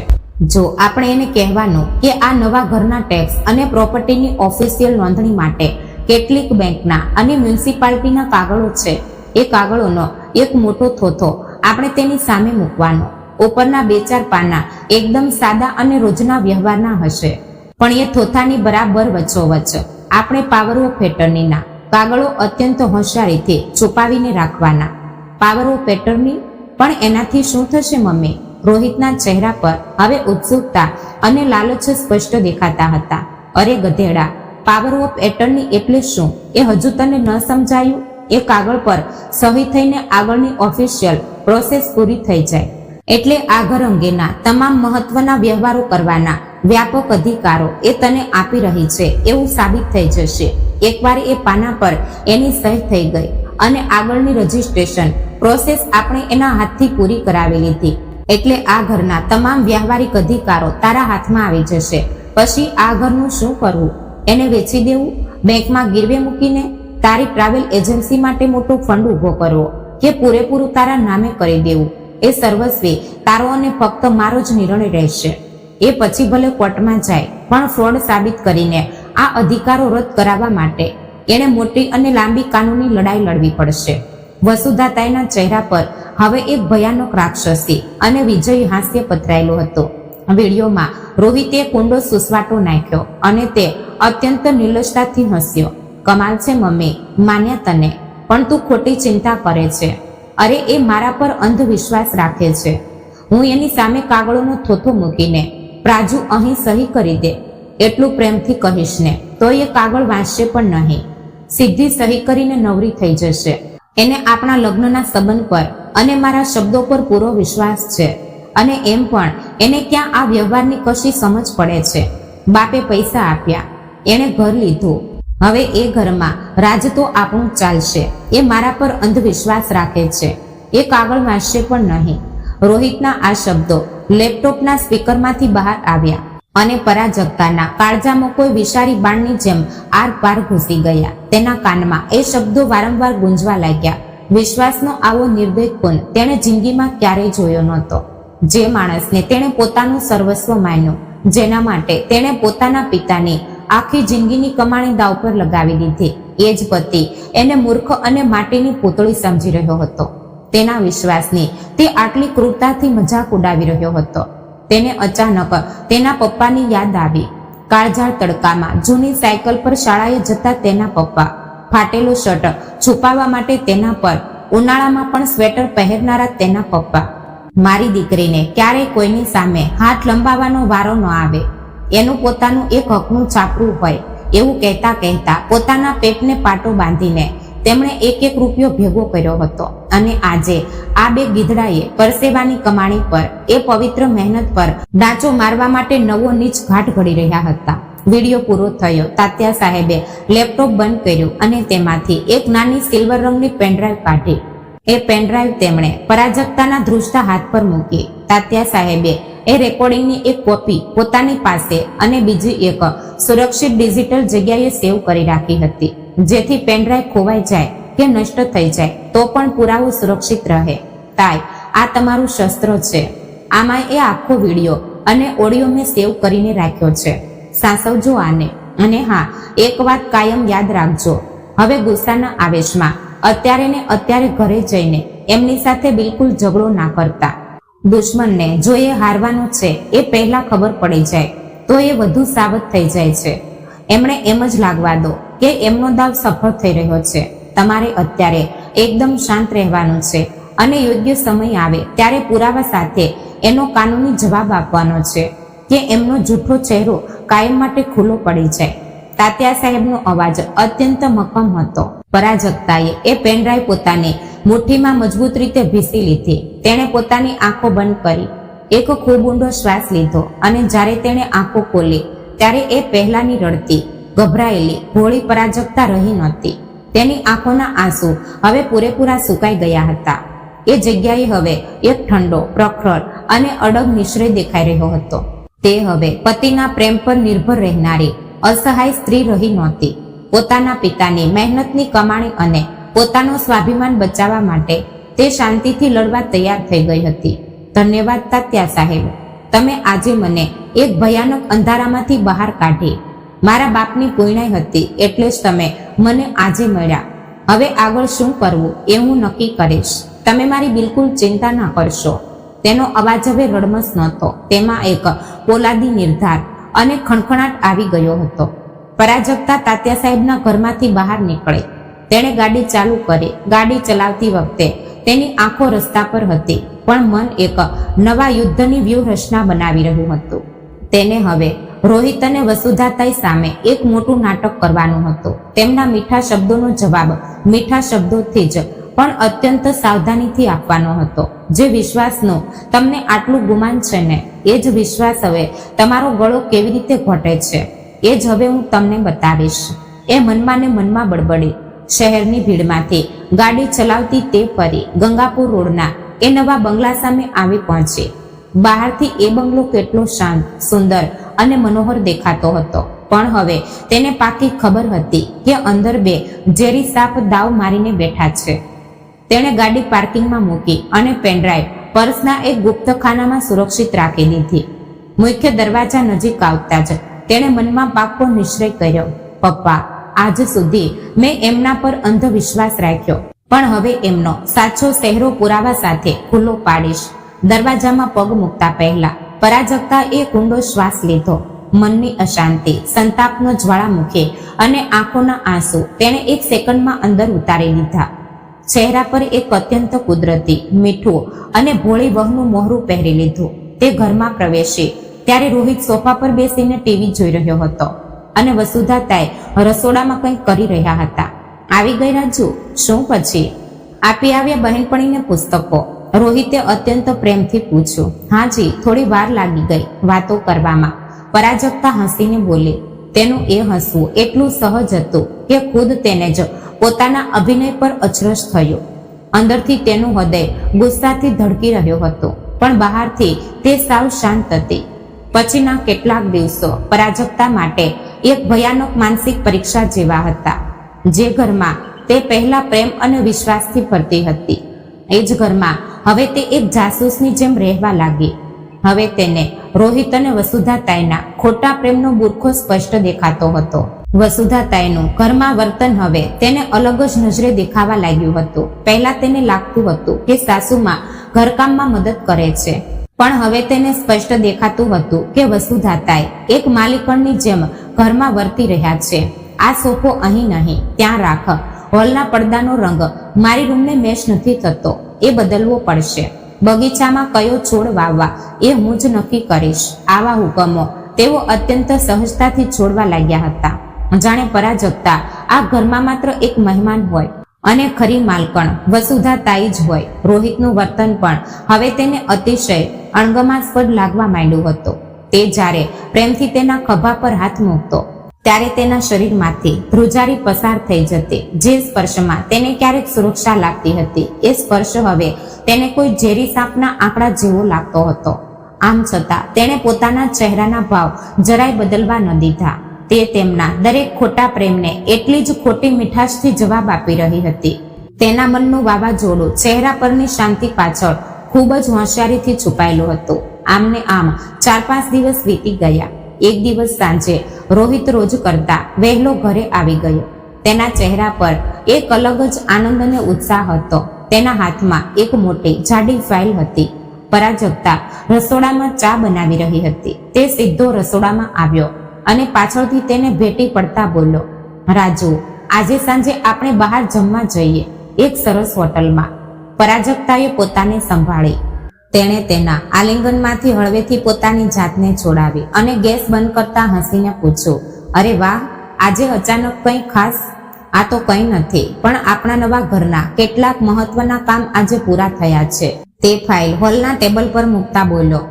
[SPEAKER 1] જો આપણે એને કહેવાનું કે આ નવા ઘરના ટેક્સ અને પ્રોપર્ટીની ઓફિશિયલ નોંધણી માટે કેટલીક બેંકના અને મ્યુનિસિપાલિટીના કાગળો છે. એ કાગળોનો એક મોટો થોથો આપણે તેની સામે મૂકવાનો. ઉપરના 2-4 પાના એકદમ સાદા અને રોજના વ્યવહારના હશે, પણ એ થોથાની બરાબર વચ્ચોવચ્ચ આપણે પાવર ઓફ એટર્નીના કાગળો અત્યંત હોશિયારીથી છુપાવીને રાખવાના. Power of attorney? પણ એનાથી શું થશે મમ્મી? રોહિતના ચહેરા પર હવે ઉત્સુકતા અને લાલચ સ્પષ્ટ દેખાતા હતા. અરે ગધેડા, પાવર ઓફ એટર્ની એટલે શું એ હજુ તને ન સમજાયું? એ કાગળ પર સહી થઈને આગળની ઓફિશિયલ પ્રોસેસ પૂરી થઈ જાય એટલે આ ઘર અંગેના તમામ મહત્વના વ્યવહારો કરવાના વ્યાપક અધિકારો એ તને આપી રહી છે એવું સાબિત થઈ જશે. એકવાર એ પાના પર એની સહી થઈ ગઈ અને આગળની રજીસ્ટ્રેશન પ્રોસેસ આપણે એના હાથથી પૂરી કરાવી લીધી એટલે આ ઘરના તમામ વ્યવહારિક અધિકારો તારા હાથમાં આવી જશે. પછી આ ઘરનું શું કરવું? એને વેચી દેવું? બેંકમાં ગીરવે મૂકીને? તારી ટ્રાવેલ એજન્સી માટે મોટો ફંડ ઉભો કરવો કે પૂરેપૂરું તારા નામે કરી દેવું? એ સર્વસ્વી તારો અને ફક્ત મારો જ નિર્ણય રહેશે. એ પછી ભલે કોર્ટમાં જાય, પણ ફ્રોડ સાબિત કરીને આ અધિકારો રદ કરાવવા માટે એણે મોટી અને લાંબી કાનૂની લડાઈ લડવી પડશે. વસુધાતાઈના ચહેરા પર હવે એક ભયાનક રાક્ષસી અને વિજયી હાસ્ય પથરાયેલો હતો. વિડીયોમાં રોહિતે કુંડો સુસવાટો નાખ્યો અને તે અત્યંત નિર્લજતાથી હસ્યો. કમાલ છે મમ્મી, માન્યા તને, પણ તું ખોટી ચિંતા કરે છે. અરે એ મારા પર અંધવિશ્વાસ રાખે છે. હું એની સામે કાગળોનો થોથો મૂકીને પ્રાજુ અહીં સહી કરી દે એટલું પ્રેમથી કહીશ ને તો એ કાગળ વાંચશે પણ નહીં. સીધી સહી કરીને નવરી થઈ જશે. એને આપણા લગ્નના સંબંધ પર અને મારા શબ્દો પર પૂરો વિશ્વાસ છે. અને એમ પણ એને ક્યાં આ વ્યવહારની કશી સમજ પડે છે. બાપે પૈસા આપ્યા, એણે ઘર લીધું, હવે એ ઘરમાં રાજ તો આપણું ચાલશે. એ મારા પર અંધવિશ્વાસ રાખે છે. એ કાગળ વાંચશે પણ નહીં. રોહિતના આ શબ્દો લેપટોપના સ્પીકરમાંથી બહાર આવ્યા અને પરાજકતાના કાળજામાં કોઈ વિષારી બાણની જેમ આર પાર ઘૂસી ગયા. તેના કાનમાં એ શબ્દો વારંવાર ગુંજવા લાગ્યા. વિશ્વાસનો આવો નિર્ભેદ ગુણ તેણે જિંદગીમાં ક્યારેય જોયો નહોતો. જે માણસને તેણે પોતાનું સર્વસ્વ માન્યું, જેના માટે તેણે પોતાના પિતાની આખી જિંદગીની કમાણી દાવ પર લગાવી દીધી, એ જ પતિ એને મૂર્ખ અને માટીની પૂતળી સમજી રહ્યો હતો. તેના વિશ્વાસની તે આટલી ક્રૂરતાથી મજાક ઉડાવી રહ્યો હતો. તેને અચાનક તેના પપ્પાની યાદ આવી. કાળઝાળ તડકામાં જૂની સાયકલ પર શાળાએ જતા તેના પપ્પા, ફાટેલો શર્ટ છુપાવવા માટે તેના પર, ઉનાળામાં પણ સ્વેટર પહેરનારા તેના પપ્પા. મારી દીકરીને ક્યારેય કોઈની સામે હાથ લંબાવવાનો વારો ન આવે, એનું પોતાનું એક હકનું છાપરું હોય એવું કહેતા કહેતા પોતાના પેટને પાટો બાંધીને તેમણે 1-1 રૂપિયો ભેગો કર્યો હતો. અને આજે આ બે ગીધડાએ પરસેવાની કમાણી પર, એ પવિત્ર મહેનત પર ડાંચો મારવા માટે નવો નીચ ઘાટ ઘડી રહ્યા હતા. વિડીયો પૂરો થયો. તાત્યા સાહેબે લેપટોપ બંધ કર્યું અને તેમાંથી એક નાની સિલ્વર રંગની પેનડ્રાઈવ કાઢી. એ પેનડ્રાઈવ તેમણે પરાજકતાના ધ્રુજતા હાથ પર મૂકી. તાત્યા સાહેબે એ રેકોર્ડિંગની એક કોપી પોતાની પાસે અને બીજી એક સુરક્ષિત ડિજિટલ જગ્યાએ સેવ કરી રાખી હતી, જેથી પેનડ્રાઈવ ખોવાઈ જાય કે નષ્ટ થઈ જાય તો પણ પુરાવો સુરક્ષિત રહે. તાઈ, આ તમારું શસ્ત્ર છે. આમાં એ આખો વિડીયો અને ઓડિયો મેં સેવ કરીને રાખ્યો છે. સાસવજો આને. અને હા, એક વાત કાયમ યાદ રાખજો, હવે ગુસ્સાના આવેશમાં અત્યારે ને અત્યારે ઘરે જઈને એમની સાથે બિલકુલ ઝઘડો ના કરતા. દુશ્મનને જો એ હારવાનો છે એ પહેલા ખબર પડી જાય તો એ વધુ સાવધ થઈ જાય છે. એમણે એમ જ લાગવા દો કે એમનો દાવ સફળ થઈ રહ્યો છે. તમારે અત્યારે એકદમ શાંત રહેવાનું છે અને યોગ્ય સમય આવે ત્યારે પુરાવા સાથે એનો કાનૂની જવાબ આપવાનો છે કે એમનો જૂઠો ચહેરો કાયમ માટે ખુલ્લો પડી જાય. તાત્યા સાહેબનો અવાજ અત્યંત મક્કમ હતો. પરાજકતાએ એ પેનડ્રાઈવ પોતાની મુઠ્ઠીમાં મજબૂત રીતે ભીસી લીધી. તેણે પોતાની આંખો બંધ કરી, એક ખૂબ ઊંડો શ્વાસ લીધો અને જ્યારે તેણે આંખો ખોલી ત્યારે એ પહેલાની રડતી, ગભરાયેલી, ભોળી પરાજકતા રહી નહોતી. તેની આંખોના આંસુ હવે પૂરેપૂરા સુકાઈ ગયા હતા. એ જગ્યાએ હવે એક ઠંડો, પ્રખર અને અડગ નિશ્ચય દેખાઈ રહ્યો હતો. તે હવે પતિના પ્રેમ પર નિર્ભર રહેનારી અસહાય સ્ત્રી રહી નહોતી. પોતાના પિતાની મહેનતની કમાણી અને પોતાનો સ્વાભિમાન બચાવવા માટે તે શાંતિથી લડવા તૈયાર થઈ ગઈ હતી. ધન્યવાદ તાત્યા સાહેબ, તમે આજે મને એક ભયાનક અંધારામાંથી બહાર કાઢી. મારા બાપની પુણ્ય હતી એટલે જ તમે મને આજે મળ્યા. હવે આગળ શું કરવું એ હું નક્કી કરીશ. તમે મારી બિલકુલ ચિંતા ના કરશો. તેનો અવાજ હવે રડમસ નહોતો, તેમાં એક પોલાદી નિર્ધાર અને ખણખણાટ આવી ગયો હતો. પરાજકતા તાત્યા સાહેબના ઘરમાંથી બહાર નીકળે. તેણે ગાડી ચાલુ કરી. ગાડી ચલાવતી વખતે તેની આંખો રસ્તા પર હતી, પણ મન એક નવા યુદ્ધની વ્યૂહરચના બનાવી રહ્યું હતું. તેને હવે રોહિત અને વસુધાતાઈ સામે એક મોટું નાટક કરવાનું હતું. તેમના મીઠા શબ્દોનો જવાબ મીઠા શબ્દોથી જ પણ અત્યંત સાવધાનીથી આપવાનો હતો. જે વિશ્વાસનું તમને આટલું ગુમાન છે ને, એ જ વિશ્વાસ હવે તમારો ગળો કેવી રીતે ઘટે છે એ જ હવે હું તમને બતાવીશ. એ મનમાં ને મનમાં બડબડી. શહેરની ભીડમાંથી ગાડી ચલાવતી તે ફરી ગંગાપુર રોડના એ નવા બંગલા સામે આવી પહોંચી. બહારથી એ બંગલો કેટલો શાંત, સુંદર અને મનોહર દેખાતો હતો, પણ હવે તેને પાકી ખબર હતી કે અંદર બે ઝેરી સાપ દાવ મારીને બેઠા છે. તેણે ગાડી પાર્કિંગમાં મૂકી અને પેનડ્રાઈવ પર્સના એક ગુપ્તખાનામાં સુરક્ષિત રાખી દીધી. મુખ્ય દરવાજા નજીક આવતા જ તેણે મનમાં પાક્કો નિશ્ચય કર્યો, પપ્પા, આજ સુધી મેં એમના પર અંધવિશ્વાસ રાખ્યો, પણ હવે એમનો સાચો ચહેરો પુરાવા સાથે ખુલ્લો પાડીશ. દરવાજામાં પગ મૂકતા પહેલા પરાજકતા એ ઊંડો શ્વાસ લીધો. મનની અશાંતિ, સંતાપનો જ્વાળામુખી અને આંખોના આંસુ તેણે એક સેકન્ડમાં અંદર ઉતારી લીધા. ચહેરા પર એક અત્યંત કુદરતી, મીઠું અને ભોળી વહનું મોહરું પહેરી લીધું. તે ઘરમાં પ્રવેશી ત્યારે રોહિત સોફા પર બેસીને ટીવી જોઈ રહ્યો હતો અને વસુધાતાઈ રસોડામાં કંઈક કરી રહ્યા હતા. આવી ગઈ રાજુ? શું પછી? આપી આવ્યા બહેનપણીને પુસ્તકો? રોહિતે અત્યંત પ્રેમથી પૂછ્યું. હાજી, થોડી વાર લાગી ગઈ વાતો કરવામાં, પરાજકતા હસીને બોલી. તેનું એ હસવું એટલું સહજ હતું કે ખુદ તેને જ પોતાના અભિનય પર અચરજ થયો. અંદરથી તેનું હૃદય ગુસ્સાથી ધડકી રહ્યો હતો, પણ બહારથી તે સાવ શાંત હતી. પછીના કેટલાક દિવસો પરાજકતા માટે એક ભયાનક માનસિક પરીક્ષા જેવા હતા. જે ઘરમાં તે પહેલા પ્રેમ અને વિશ્વાસથી ફરતી હતી, એ જ ઘરમાં હવે તે એક જાસૂસની જેમ રહેવા લાગી. હવે તેને રોહિત અને વસુધાતાઈના ખોટા પ્રેમનો બુરખો સ્પષ્ટ દેખાતો હતો. વસુધાતાઈનું ઘરમાં વર્તન હવે તેને અલગ જ નજરે દેખાવા લાગ્યું હતું. પહેલા તેને લાગતું હતું કે સાસુમાં ઘરકામમાં મદદ કરે છે, પણ હવે તેને સ્પષ્ટ દેખાતું હતું કે વસુધાતાઈ એક માલિકણની જેમ ઘરમાં વર્તી રહ્યા છે. આ સોફો અહીં નહીં, ત્યાં રાખ. હોલના પડદાનો રંગ મારી રૂમને મેચ નથી થતો, એ બદલવો પડશે. બગીચામાં કયો છોડ વાવવા એ હું જ નક્કી કરીશ. આવા હુકમો તેઓ અત્યંત સહજતાથી છોડવા લાગ્યા હતા, જાણે પરાજકતા આ ઘરમાં માત્ર એક મહેમાન હોય અને ખરી માલકણ વસુધાતાઈ જ હોય. રોહિતનું વર્તન પણ હવે તેને અતિશય અણગમાસ્પદ લાગવા માંડ્યું હતું. તે જ્યારે પ્રેમથી તેના ખભા પર હાથ મૂકતો ત્યારે તેના શરીરમાંથી ધ્રુજારી પસાર થઈ જતી. જે સ્પર્શમાં તેને ક્યારેક સુરક્ષા લાગતી હતી, એ સ્પર્શ હવે તેને કોઈ ઝેરી સાપના આંકડા જેવો લાગતો હતો. આમ છતાં તેણે પોતાના ચહેરાના ભાવ જરાય બદલવા ન દીધા. તે તેમના દરેક ખોટા પ્રેમને એટલી જ ખોટી મીઠાશથી જવાબ આપી રહી હતી. તેના મનનું વાવાઝોડું ચહેરા પરની શાંતિ પાછળ ખૂબ જ હોશિયારીથી છુપાયેલું હતું. આમને આમ 4-5 દિવસ વીતી ગયા. એક દિવસ સાંજે રોહિત રોજ કરતા વહેલો ઘરે આવી ગયો. તેના ચહેરા પર એક અલગ જ આનંદ અને ઉત્સાહ હતો. તેના હાથમાં એક મોટી જાડી ફાઇલ હતી. પરાજકતા રસોડામાં ચા બનાવી રહી હતી. તે સીધો રસોડામાં આવ્યો અને પાછળથી તેને ભેટી પડતા બોલ્યો, રાજુ, આજે સાંજે આપણે બહાર જમવા જઈએ, એક સરસ હોટલમાં. પરાજકતાએ પોતાને સંભાળી. તેણે તેના આલિંગનમાંથી હળવેથી પોતાની જાતને છોડાવી અને ગેસ બંધ કરતા હસીને પૂછ્યું, અરે વાહ, આજે અચાનક કંઈ ખાસ? આ તો કંઈ નથી, પણ આપણા નવા ઘરના કેટલાક મહત્વના કામ આજે પૂરા થયા છે. તે ફાઇલ હોલના ટેબલ પર મૂકતા બોલ્યો.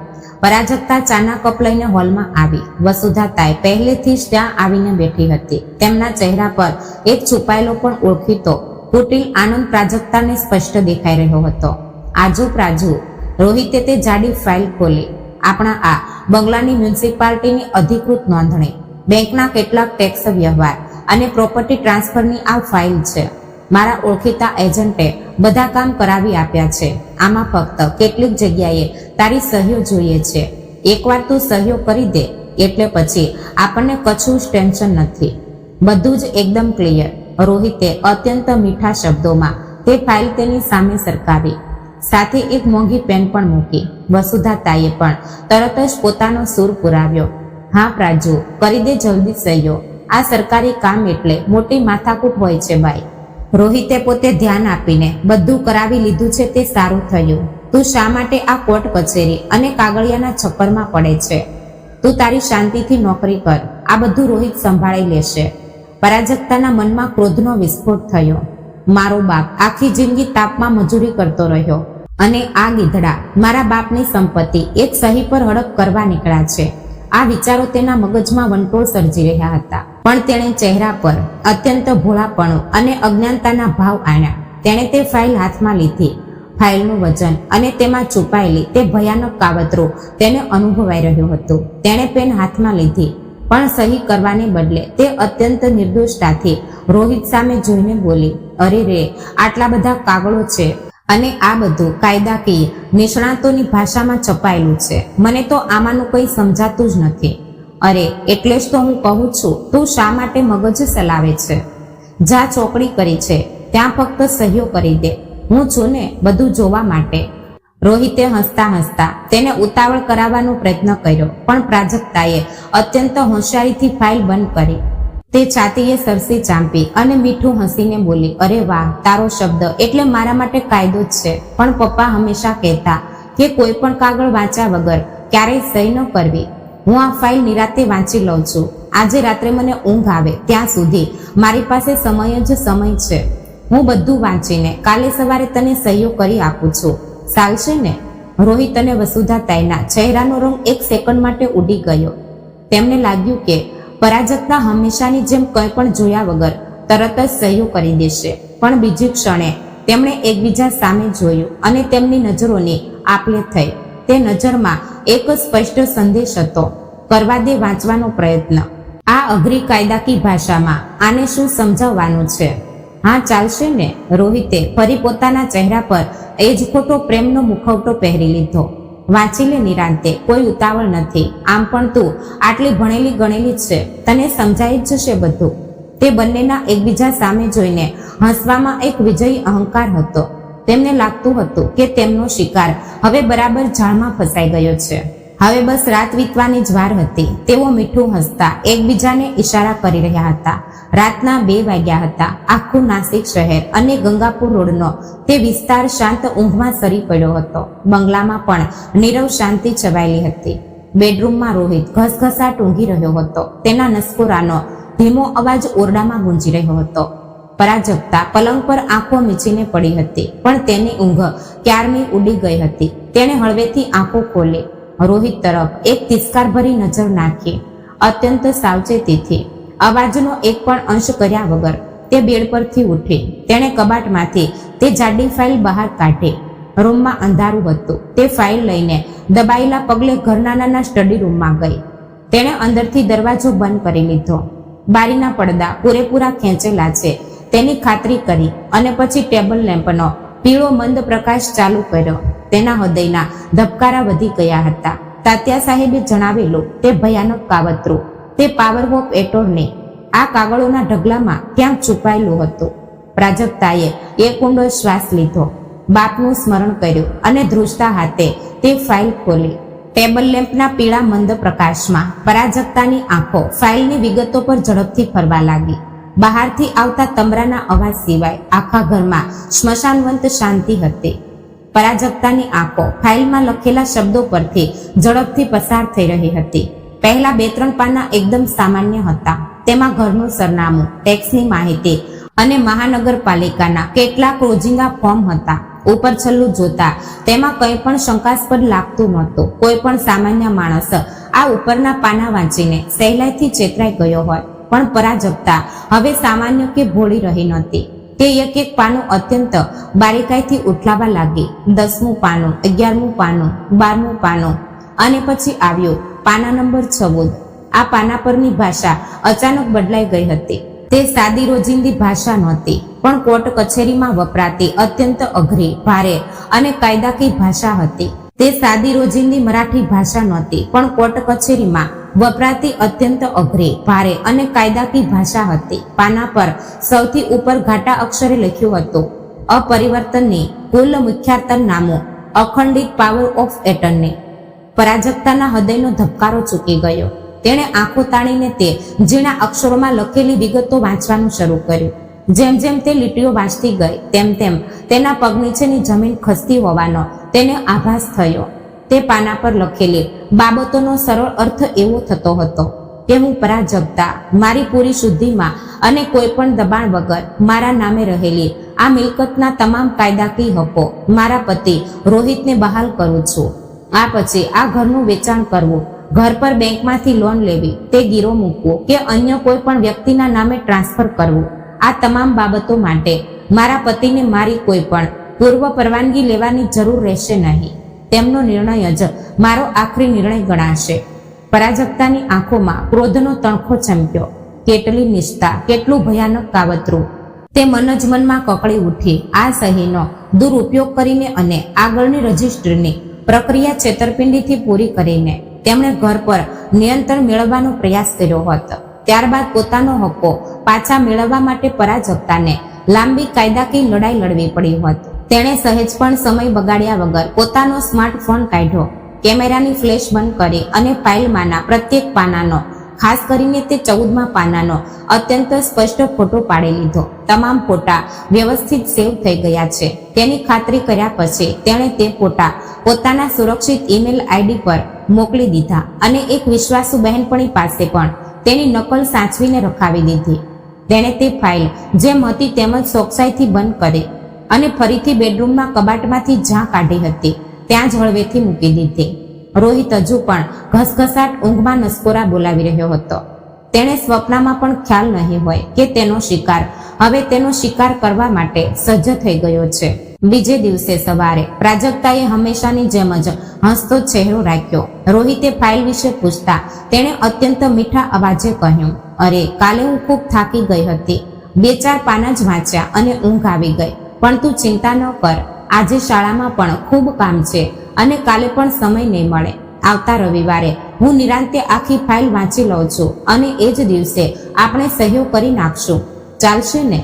[SPEAKER 1] પરાજકતા ચાના કપ લઈને હોલમાં આવી. વસુધાતાઈ પહેલેથી જ ત્યાં આવીને બેઠી હતી. તેમના ચહેરા પર એક છુપાયેલો પણ ઓળખીતો કુટિલ આનંદ પ્રાજકતાને સ્પષ્ટ દેખાઈ રહ્યો હતો. આજુ પ્રાજુ, રોહિતે તે જાડી ફાઇલ ખોલી. આપણા આ બંગલાની મ્યુનિસિપાલિટીની અધિકૃત નોંધણી, બેંકના કેટલાક ટેક્સ વ્યવહાર અને પ્રોપર્ટી ટ્રાન્સફરની આ ફાઇલ છે. મારા ઓળખીતા એજન્ટે બધા કામ કરાવી આપ્યા છે. આમાં ફક્ત કેટલીક જગ્યાએ તારી સહીઓ જોઈએ છે. એકવાર તું સહીઓ કરી દે એટલે પછી આપણને કશું જ ટેન્શન નથી. બધું જ એકદમ ક્લિયર. રોહિતે અત્યંત મીઠા શબ્દોમાં તે ફાઇલ તેની સામે સરકાવી. સાથે એક મોંઘી પેન પણ મૂકી. વસુધાતાએ પણ તરત જ પોતાનો સૂર પુરાવ્યો. હા પ્રાજુ, કરી દે જલ્દી સહીઓ. આ સરકારી કામ એટલે મોટી માથાકૂટ હોય છે ભાઈ. રોહિતે પોતે ધ્યાન આપીને બધું કરાવી લીધું છે તે સારું થયું. તું શા માટે આ કોર્ટ કચેરી અને કાગળિયાના છપ્પરમાં પડે છે? તું તારી શાંતિથી નોકરી કર. આ બધું રોહિત સંભાળી લેશે. પરાજકતાના મનમાં ક્રોધનો વિસ્ફોટ થયો. મારો બાપ આખી જિંદગી તાપમાં મજૂરી કરતો રહ્યો અને આ ગીધડા મારા બાપની સંપત્તિ એક સહી પર હડપ કરવા નીકળ્યા છે. આ વિચારો તેના મગજમાં વંટોળ સર્જી રહ્યા હતા. પણ તેણે ચહેરા પર અત્યંત ભોળાપણું અને અજ્ઞાનતાના ભાવ આણ્યા. તેણે તે ફાઇલ હાથમાં લીધી. ફાઇલનું વજન અને તેમાં છુપાયેલી તે ભયાનક કાવતરું તેને અનુભવાઈ રહ્યું હતું. તેણે પેન હાથમાં લીધી, પણ સહી કરવાને બદલે તે અત્યંત નિર્દોષતાથી રોહિત સામે જોઈને બોલી, અરે રે, આટલા બધા કાગળો છે અને આ બધું કાયદાકીય નિષ્ણાતોની ભાષામાં છપાયેલું છે. મને તો આમાંનું કંઈ સમજાતું જ નથી. અરે એટલે જ તો હું કહું છું, તું શા માટે મગજ ચલાવે છે? જ્યાં ચોકડી કરી છે ત્યાં ફક્ત સહીઓ કરી દે. હું છું ને બધું જોવા માટે. રોહિતે હસતા હસતા તેને ઉતાવળ કરાવવાનો પ્રયત્ન કર્યો, પણ પ્રાજક્તાએ અત્યંત હોશિયારીથી ફાઇલ બંધ કરી. તે છાતીએ સરસી ચાંપી અને મીઠું હસીને બોલી, અરે વાહ, તારો શબ્દ એટલે મારા માટે કાયદો જ છે. પણ પપ્પા હંમેશા કહેતા કે કોઈ પણ કાગળ વાંચ્યા વગર ક્યારેય સહી ન કરવી. હું આ ફાઇલ નિરાતે વાંચી લઉં છું. આજે રાત્રે મને ઊંઘ આવે ત્યાં સુધી મારી પાસે સમય જ સમય છે. હું બધું વાંચીને કાલે સવારે તને સહીઓ કરી આપું છું. ચાલશે ને? રોહિત અને વસુધાતાઈના ચહેરાનો રંગ એક સેકન્ડ માટે ઉડી ગયો. તેમને લાગ્યું કે પરાજકતા હંમેશાની જેમ કંઈ પણ જોયા વગર તરત જ સહીઓ કરી દેશે. પણ બીજી ક્ષણે તેમણે એકબીજા સામે જોયું અને તેમની નજરોની આપ-લે થઈ. તે નજરમાં એક સ્પષ્ટ સંદેશ હતો, કરવા દે વાંચવાનો પ્રયત્ન. આ અઘરી કાયદાકી ભાષામાં આને શું સમજાવવાનું છે? હા ચાલશે ને? રોહિતે ફરી પોતાના ચહેરા પર એ જ ખોટો પ્રેમનો મુખવટો પહેરી લીધો. વાંચી લે નિરાંતે, કોઈ ઉતાવળ નથી. આમ પણ તું આટલી ભણેલી ગણેલી જ છે, તને સમજાઈ જ જશે બધું. તે બંનેના એકબીજા સામે જોઈને હસવામાં એક વિજયી અહંકાર હતો. તેમને લાગતું હતું કે તેમનો શિકાર હવે બરાબર જાળમાં ફસાઈ ગયો છે. હવે બસ રાત વીતવાની જ વાર હતી. તેઓ મીઠું હસતા એકબીજાને ઈશારા કરી રહ્યા હતા. રાતના 2 વાગ્યા હતા. આખું નાસિક શહેર અને ગંગાપુર રોડનો તે વિસ્તાર શાંત ઊંઘમાં સરી પડ્યો હતો. બંગલામાં પણ નીરવ શાંતિ છવાયેલી હતી. બેડરૂમમાં રોહિત ઘસઘસાટ ઊંઘી રહ્યો હતો. તેના નસકોરાનો ધીમો અવાજ ઓરડામાં ગુંજી રહ્યો હતો. પરાજકતા પલંગ પર આંખો મીચીને પડી હતી, પણ તેની ઊંઘ ક્યારની ઉડી ગઈ હતી. તેણે હળવેથી આંખો ખોલી રોહિત તરફ એક તિરસ્કારભરી નજર નાખી. અત્યંત સાવચેતીથી, અવાજનો એક પણ અંશ કર્યા વગર તે બેડ પરથી ઉઠી. તેણે કબાટમાંથી તે જાડી ફાઇલ બહાર કાઢી. રૂમમાં અંધારું હતું. તે ફાઇલ લઈને દબાયેલા પગલે ઘરના નાના સ્ટડી રૂમમાં ગઈ. તેણે અંદરથી દરવાજો બંધ કરી લીધો. બારીના પડદા પૂરેપૂરા ખેંચેલા છે તેની ખાતરી કરી અને પછી ટેબલ લેમ્પનો પીળો મંદ પ્રકાશ ચાલુ કર્યો. તેના હૃદયના ધબકારા વધી ગયા હતા. તાત્યા સાહેબે જણાવેલું તે ભયાનક કાવતરું, તે પાવર ઓફ એટોર્ની આ કાગળોના ઢગલામાં ક્યાંક છુપાયેલું હતું. પ્રાજક્તાએ એક ઊંડો શ્વાસ લીધો, બાપનું સ્મરણ કર્યું અને ધ્રુજતા હાથે તે ફાઇલ ખોલી. ટેબલ લેમ્પના પીળા મંદ પ્રકાશમાં પરાજકતાની આંખો ફાઇલની વિગતો પર ઝડપથી ફરવા લાગી. બહારથી આવતા તમરાના અવાજ સિવાય આખા ઘરમાં સ્મશાનવંત શાંતિ હતી. પરાજકતાની આંખો ફાઇલમાં લખેલા શબ્દો પરથી ઝડપથી પસાર થઈ રહી હતી. પહેલા 2-3 પાના એકદમ સામાન્ય હતા. તેમાં ઘરનું સરનામું, ટેક્સની માહિતી અને મહાનગરપાલિકાના કેટલાક રોજિંદા ફોર્મ હતા. ઉપર છેલ્લું જોતા તેમાં કંઈ પણ શંકાસ્પદ લાગતું નહોતું. કોઈ પણ સામાન્ય માણસ આ ઉપરના પાના વાંચીને સહેલાઈથી ચેતરાઈ ગયો હોય, પણ પરાજકતા હવે સામાન્ય કે ભોળી રહી નહોતી. તે એક એક પાનું અત્યંત બારીકાઈથી ઉઠલાવા લાગી. 10મું પાનું, 11મું પાનું, 12મું પાનું અને પછી આવ્યું પાના નંબર 14. આ પાના પરની ભાષા અચાનક બદલાઈ ગઈ હતી. તે સાદી રોજિંદી ભાષા નહોતી, પણ કોર્ટ કચેરીમાં વપરાતી અત્યંત અઘરી, ભારે અને કાયદાકીય ભાષા હતી. તે સાદી રોજિંદી મરાઠી ભાષા નહોતી, પણ કોર્ટ કચેરીમાં વપરાતી અત્યંત અઘરી, ભારે અને કાયદાકીય ભાષા હતી. પાના પર સૌથી ઉપર ઘાટા અક્ષરે લખ્યું હતું, અપરિવર્તનની કુલ મુખ્યાર્તન નામું, અખંડિત પાવર ઓફ એટર્ની. પરાજકતાના હૃદયનો ધબકારો ચૂકી ગયો. તેણે આંખો તાણીને તે ઝીણા અક્ષરોમાં લખેલી વિગતો વાંચવાનું શરૂ કર્યું. જેમ જેમ તે લીટીઓ વાંચતી ગઈ તેમ તેમ તેના પગ નીચેની જમીન ખસતી હોવાનો તેને આભાસ થયો. તે પાના પર લખેલી બાબતોનો સરળ અર્થ એવો થતો હતો કે હું પરાજકતા મારી પૂરી શુદ્ધિમાં અને કોઈ પણ દબાણ વગર મારા નામે રહેલી આ મિલકતના તમામ કાયદાકીય હકો મારા પતિ રોહિતને બહાલ કરું છું. આ પછી આ ઘરનું વેચાણ કરવું, ઘર પર બેંકમાંથી લોન લેવી, તે ગીરો મૂકવો કે અન્ય કોઈ પણ વ્યક્તિના નામે ટ્રાન્સફર કરવું, આ તમામ બાબતો માટે મારા પતિને મારી કોઈ પણ પૂર્વ પરવાનગી લેવાની જરૂર રહેશે નહીં. તેમનો નિર્ણય જ મારો આખરી નિર્ણય ગણાશે. પરાજકતાની આંખોમાં ક્રોધનો તણખો ચમક્યો. કેટલી નિષ્ઠા, કેટલું ભયાનક કાવતરું! તે મન જ મનમાં કકળી ઉઠી. આ સહીનો દુરુપયોગ કરીને અને આગળની રજિસ્ટ્રીની પ્રક્રિયા છેતરપિંડીથી પૂરી કરીને તેમણે ઘર પર નિયંત્રણ મેળવવાનો પ્રયાસ કર્યો હતો. ત્યારબાદ પોતાનો હક્કો પાછા મેળવવા માટે પરાજકતાને લાંબી કાયદાકીય લડાઈ લડવી પડી હોત. તેણે સહેજ પણ સમય બગાડ્યા વગર પોતાનો સ્માર્ટફોન કાઢ્યો, કેમેરાની ફ્લેશ બંધ કરી અને ફાઇલમાંના પ્રત્યેક પાનાનો, ખાસ કરીને તે 14મા પાનાનો અત્યંત સ્પષ્ટ ફોટો પાડી લીધો. તમામ ફોટા વ્યવસ્થિત સેવ થઈ ગયા છે તેની ખાતરી કર્યા પછી તેણે તે ફોટા પોતાના સુરક્ષિત ઈમેલ આઈડી પર મોકલી દીધા અને એક વિશ્વાસુ બહેનપણી પાસે પણ તેની નકલ સાચવીને રખાવી દીધી. તેણે તે ફાઇલ જેમ હતી તેમ જ ચોકસાઈથી બંધ કરી અને ફરીથી બેડરૂમમાં કબાટમાંથી જ્યાં કાઢી હતી ત્યાં જ હળવેથી મૂકી દીધી. રોહિત હજુ પણ ઘસઘસાટ ઊંઘમાં નસકોરા બોલાવી રહ્યો હતો. તેણે સ્વપ્નમાં પણ ખ્યાલ નહીં હોય કે તેનો શિકાર હવે તેનો શિકાર કરવા માટે સજ્જ થઈ ગયો છે. બીજે દિવસે સવારે પ્રાજક્તાએ હંમેશાની જેમ જ હસતો ચહેરો રાખ્યો. રોહિતે ફાઇલ વિશે પૂછતા તેણે અત્યંત મીઠા અવાજે કહ્યું, અરે કાલે હું ખૂબ થાકી ગઈ હતી, 2-4 પાના જ વાંચ્યા અને ઊંઘ આવી ગઈ. પણ તું ચિંતા ન કર, આજે શાળામાં પણ ખૂબ કામ છે અને કાલે પણ સમય નહીં મળે. આવતા રવિવારે હું નિરાંતે આખી ફાઇલ વાંચી લઉં છું અને એ જ દિવસે આપણે સહીઓ કરી નાખશું. ચાલશે ને?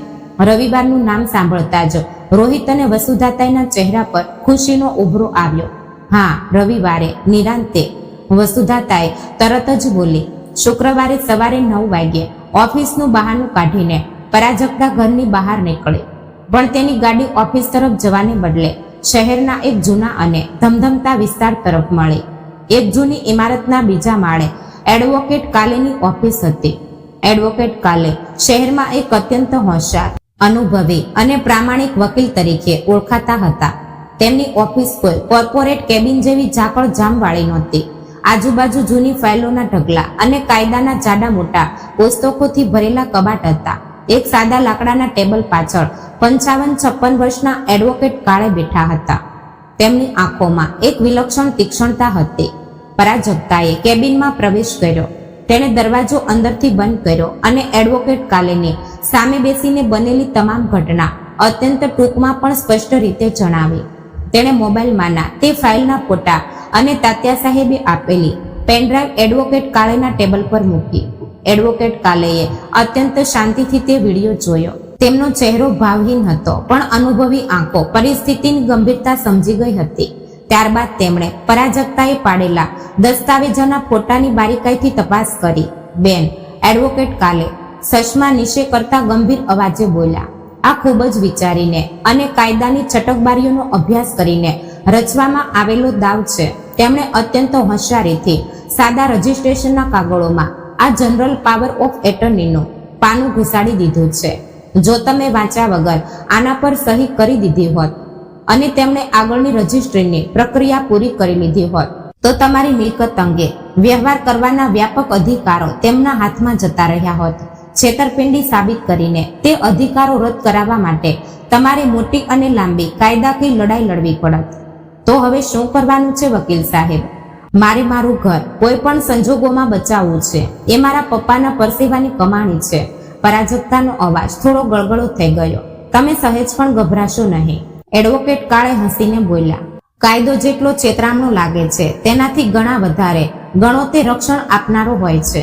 [SPEAKER 1] રવિવારનું નામ સાંભળતા જ રોહિત અને વસુધાતાઈના ચહેરા પર ખુશીનો ઉભરો આવ્યો. હા, રવિવારે નિરાંતે, વસુધાતાઈ તરત જ બોલી. શુક્રવારે સવારે 9 વાગ્યે ઓફિસનું બહાનું કાઢીને પરાજકતા ઘરની બહાર નીકળી. પણ તેની ગાડી ઓફિસ તરફ જવાને બદલે શહેરના એક જૂના અને ધમધમતા વિસ્તાર તરફ મળી. એક જૂની ઇમારતના બીજા માળે એડવોકેટ કાલેની ઓફિસ હતી. એડવોકેટ કાલે શહેરમાં એક અત્યંત હોશિયાર, અનુભવી અને પ્રામાણિક વકીલ તરીકે ઓળખાતા હતા. તેમની ઓફિસ કોઈ કોર્પોરેટ કેબિન જેવી ઝાકળ જામવાળી નહોતી. આજુબાજુ જૂની ફાઇલોના ઢગલા અને કાયદાના જાડા મોટા પુસ્તકોથી ભરેલા કબાટ હતા. એક સાદા લાકડાના ટેબલ પાછળ 55-56 વર્ષના એડવોકેટ કાળે બેઠા હતા. તેમની આંખોમાં એક વિલક્ષણ તીક્ષ્ણતા હતી. પરાજકતાએ કેબિનમાં પ્રવેશ કર્યો. તેણે દરવાજો અંદરથી બંધ કર્યો અને એડવોકેટ કાલેની સામે બેસીને બનેલી તમામ ઘટના અત્યંત ટૂંકમાં પણ સ્પષ્ટ રીતે જણાવી. તેણે મોબાઈલમાંના તે ફાઇલના ફોટા અને તાત્યા સાહેબે આપેલી પેનડ્રાઈવ એડવોકેટ કાલેના ટેબલ પર મૂકી. એડવોકેટ કાલેએ અત્યંત શાંતિથી તે વિડીયો જોયો. તેમનો ચહેરો ભાવહીન હતો, પણ અનુભવી આંખો પરિસ્થિતિની ગંભીરતા સમજી ગઈ હતી. ત્યારબાદ તેમણે પરાજકતાએ પાડેલા દસ્તાવેજોના ફોટાની બારીકાઈથી તપાસ કરી. બેન, એડવોકેટ કાલે સશમા નીચે કરતા ગંભીર અવાજે બોલ્યા, આ ખૂબ જ વિચારીને અને કાયદાની ચટકબારીઓનો અભ્યાસ કરીને રચવામાં આવેલો દાવ છે. તેમણે અત્યંત હોશિયારીથી સાદા રજિસ્ટ્રેશનના કાગળોમાં આ જનરલ પાવર ઓફ એટર્નીનું પાનું ઘુસાડી દીધું છે. જો તમે વાંચ્યા વગર આના પર સહી કરી દીધી હોત અને તેમણે આગળની રજિસ્ટ્રીની પ્રક્રિયા પૂરી કરી લીધી હોત તો તમારી મિલકત અંગે વ્યવહાર કરવાના વ્યાપક અધિકારો તેમના હાથમાં જતા રહ્યા હોત. છેતરપિંડી સાબિત કરીને તે અધિકારો રદ કરાવવા માટે તમારે મોટી અને લાંબી કાયદાકીય લડાઈ લડવી પડત. તો હવે શું કરવાનું છે વકીલ સાહેબ? મારે મારું ઘર કોઈ પણ સંજોગોમાં બચાવવું છે. એ મારા પપ્પાના પરસેવાની કમાણી છે. પરાજકતાનો અવાજ થોડો ગળગળો થઈ ગયો. તમે સહેજ પણ ગભરાશો નહીં, એડવોકેટ કાળે હસીને બોલ્યા. કાયદો જેટલો ચેતરામણો લાગે છે તેનાથી ઘણા વધારે ગણો તે રક્ષણ આપનારો હોય છે.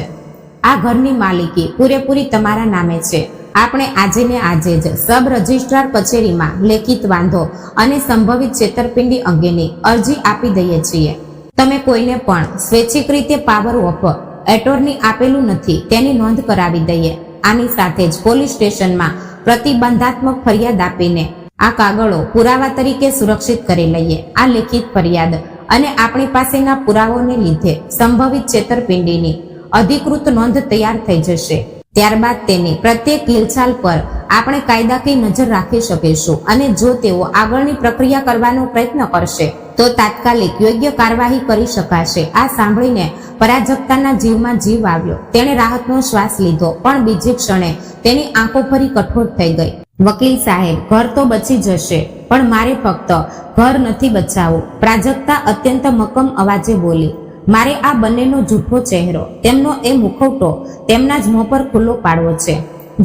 [SPEAKER 1] આ ઘરની માલિકી પૂરેપૂરી તમારા નામે છે. આપણે આજે ને આજે જ સબ રજિસ્ટ્રાર કચેરીમાં લેખિત વાંધો અને સંભવિત છેતરપિંડી અંગેની અરજી આપી દઈએ છીએ. તમે કોઈને પણ સ્વૈચ્છિક રીતે પાવર ઓફ એટોર્ની આપેલું નથી તેની નોંધ કરાવી દઈએ. આની સાથે જ પોલીસ સ્ટેશનમાં પ્રતિબંધાત્મક ફરિયાદ આપીને આ કાગળો પુરાવા તરીકે સુરક્ષિત કરી લઈએ. આ લેખિત ફરિયાદ અને આપણી પાસેના પુરાવાઓને લીધે સંભવિત છેતરપિંડીની અધિકૃત નોંધ તૈયાર થઈ જશે. ત્યારબાદ તેની પ્રત્યેક હિલચાલ પર આપણે કાયદાકીય નજર રાખી શકીશું અને જો તેઓ આગળની પ્રક્રિયા કરવાનો પ્રયત્ન કરશે તો તાત્કાલિક યોગ્ય કાર્યવાહી કરી શકાશે. આ સાંભળીને પરાજકતાના જીવમાં જીવ આવ્યો. તેણે રાહતનો શ્વાસ લીધો, પણ બીજી ક્ષણે તેની આંખો ફરી કઠોર થઈ ગઈ. વકીલ સાહેબ, ઘર તો બચી જશે, પણ મારે ફક્ત ઘર નથી બચાવવું. પ્રાજકતા અત્યંત મક્કમ અવાજે બોલી. મારે આ બંનેનો જૂઠો ચહેરો, તેમનો એ મુખવટો તેમના જ મોં પર ખુલ્લો પાડવો છે.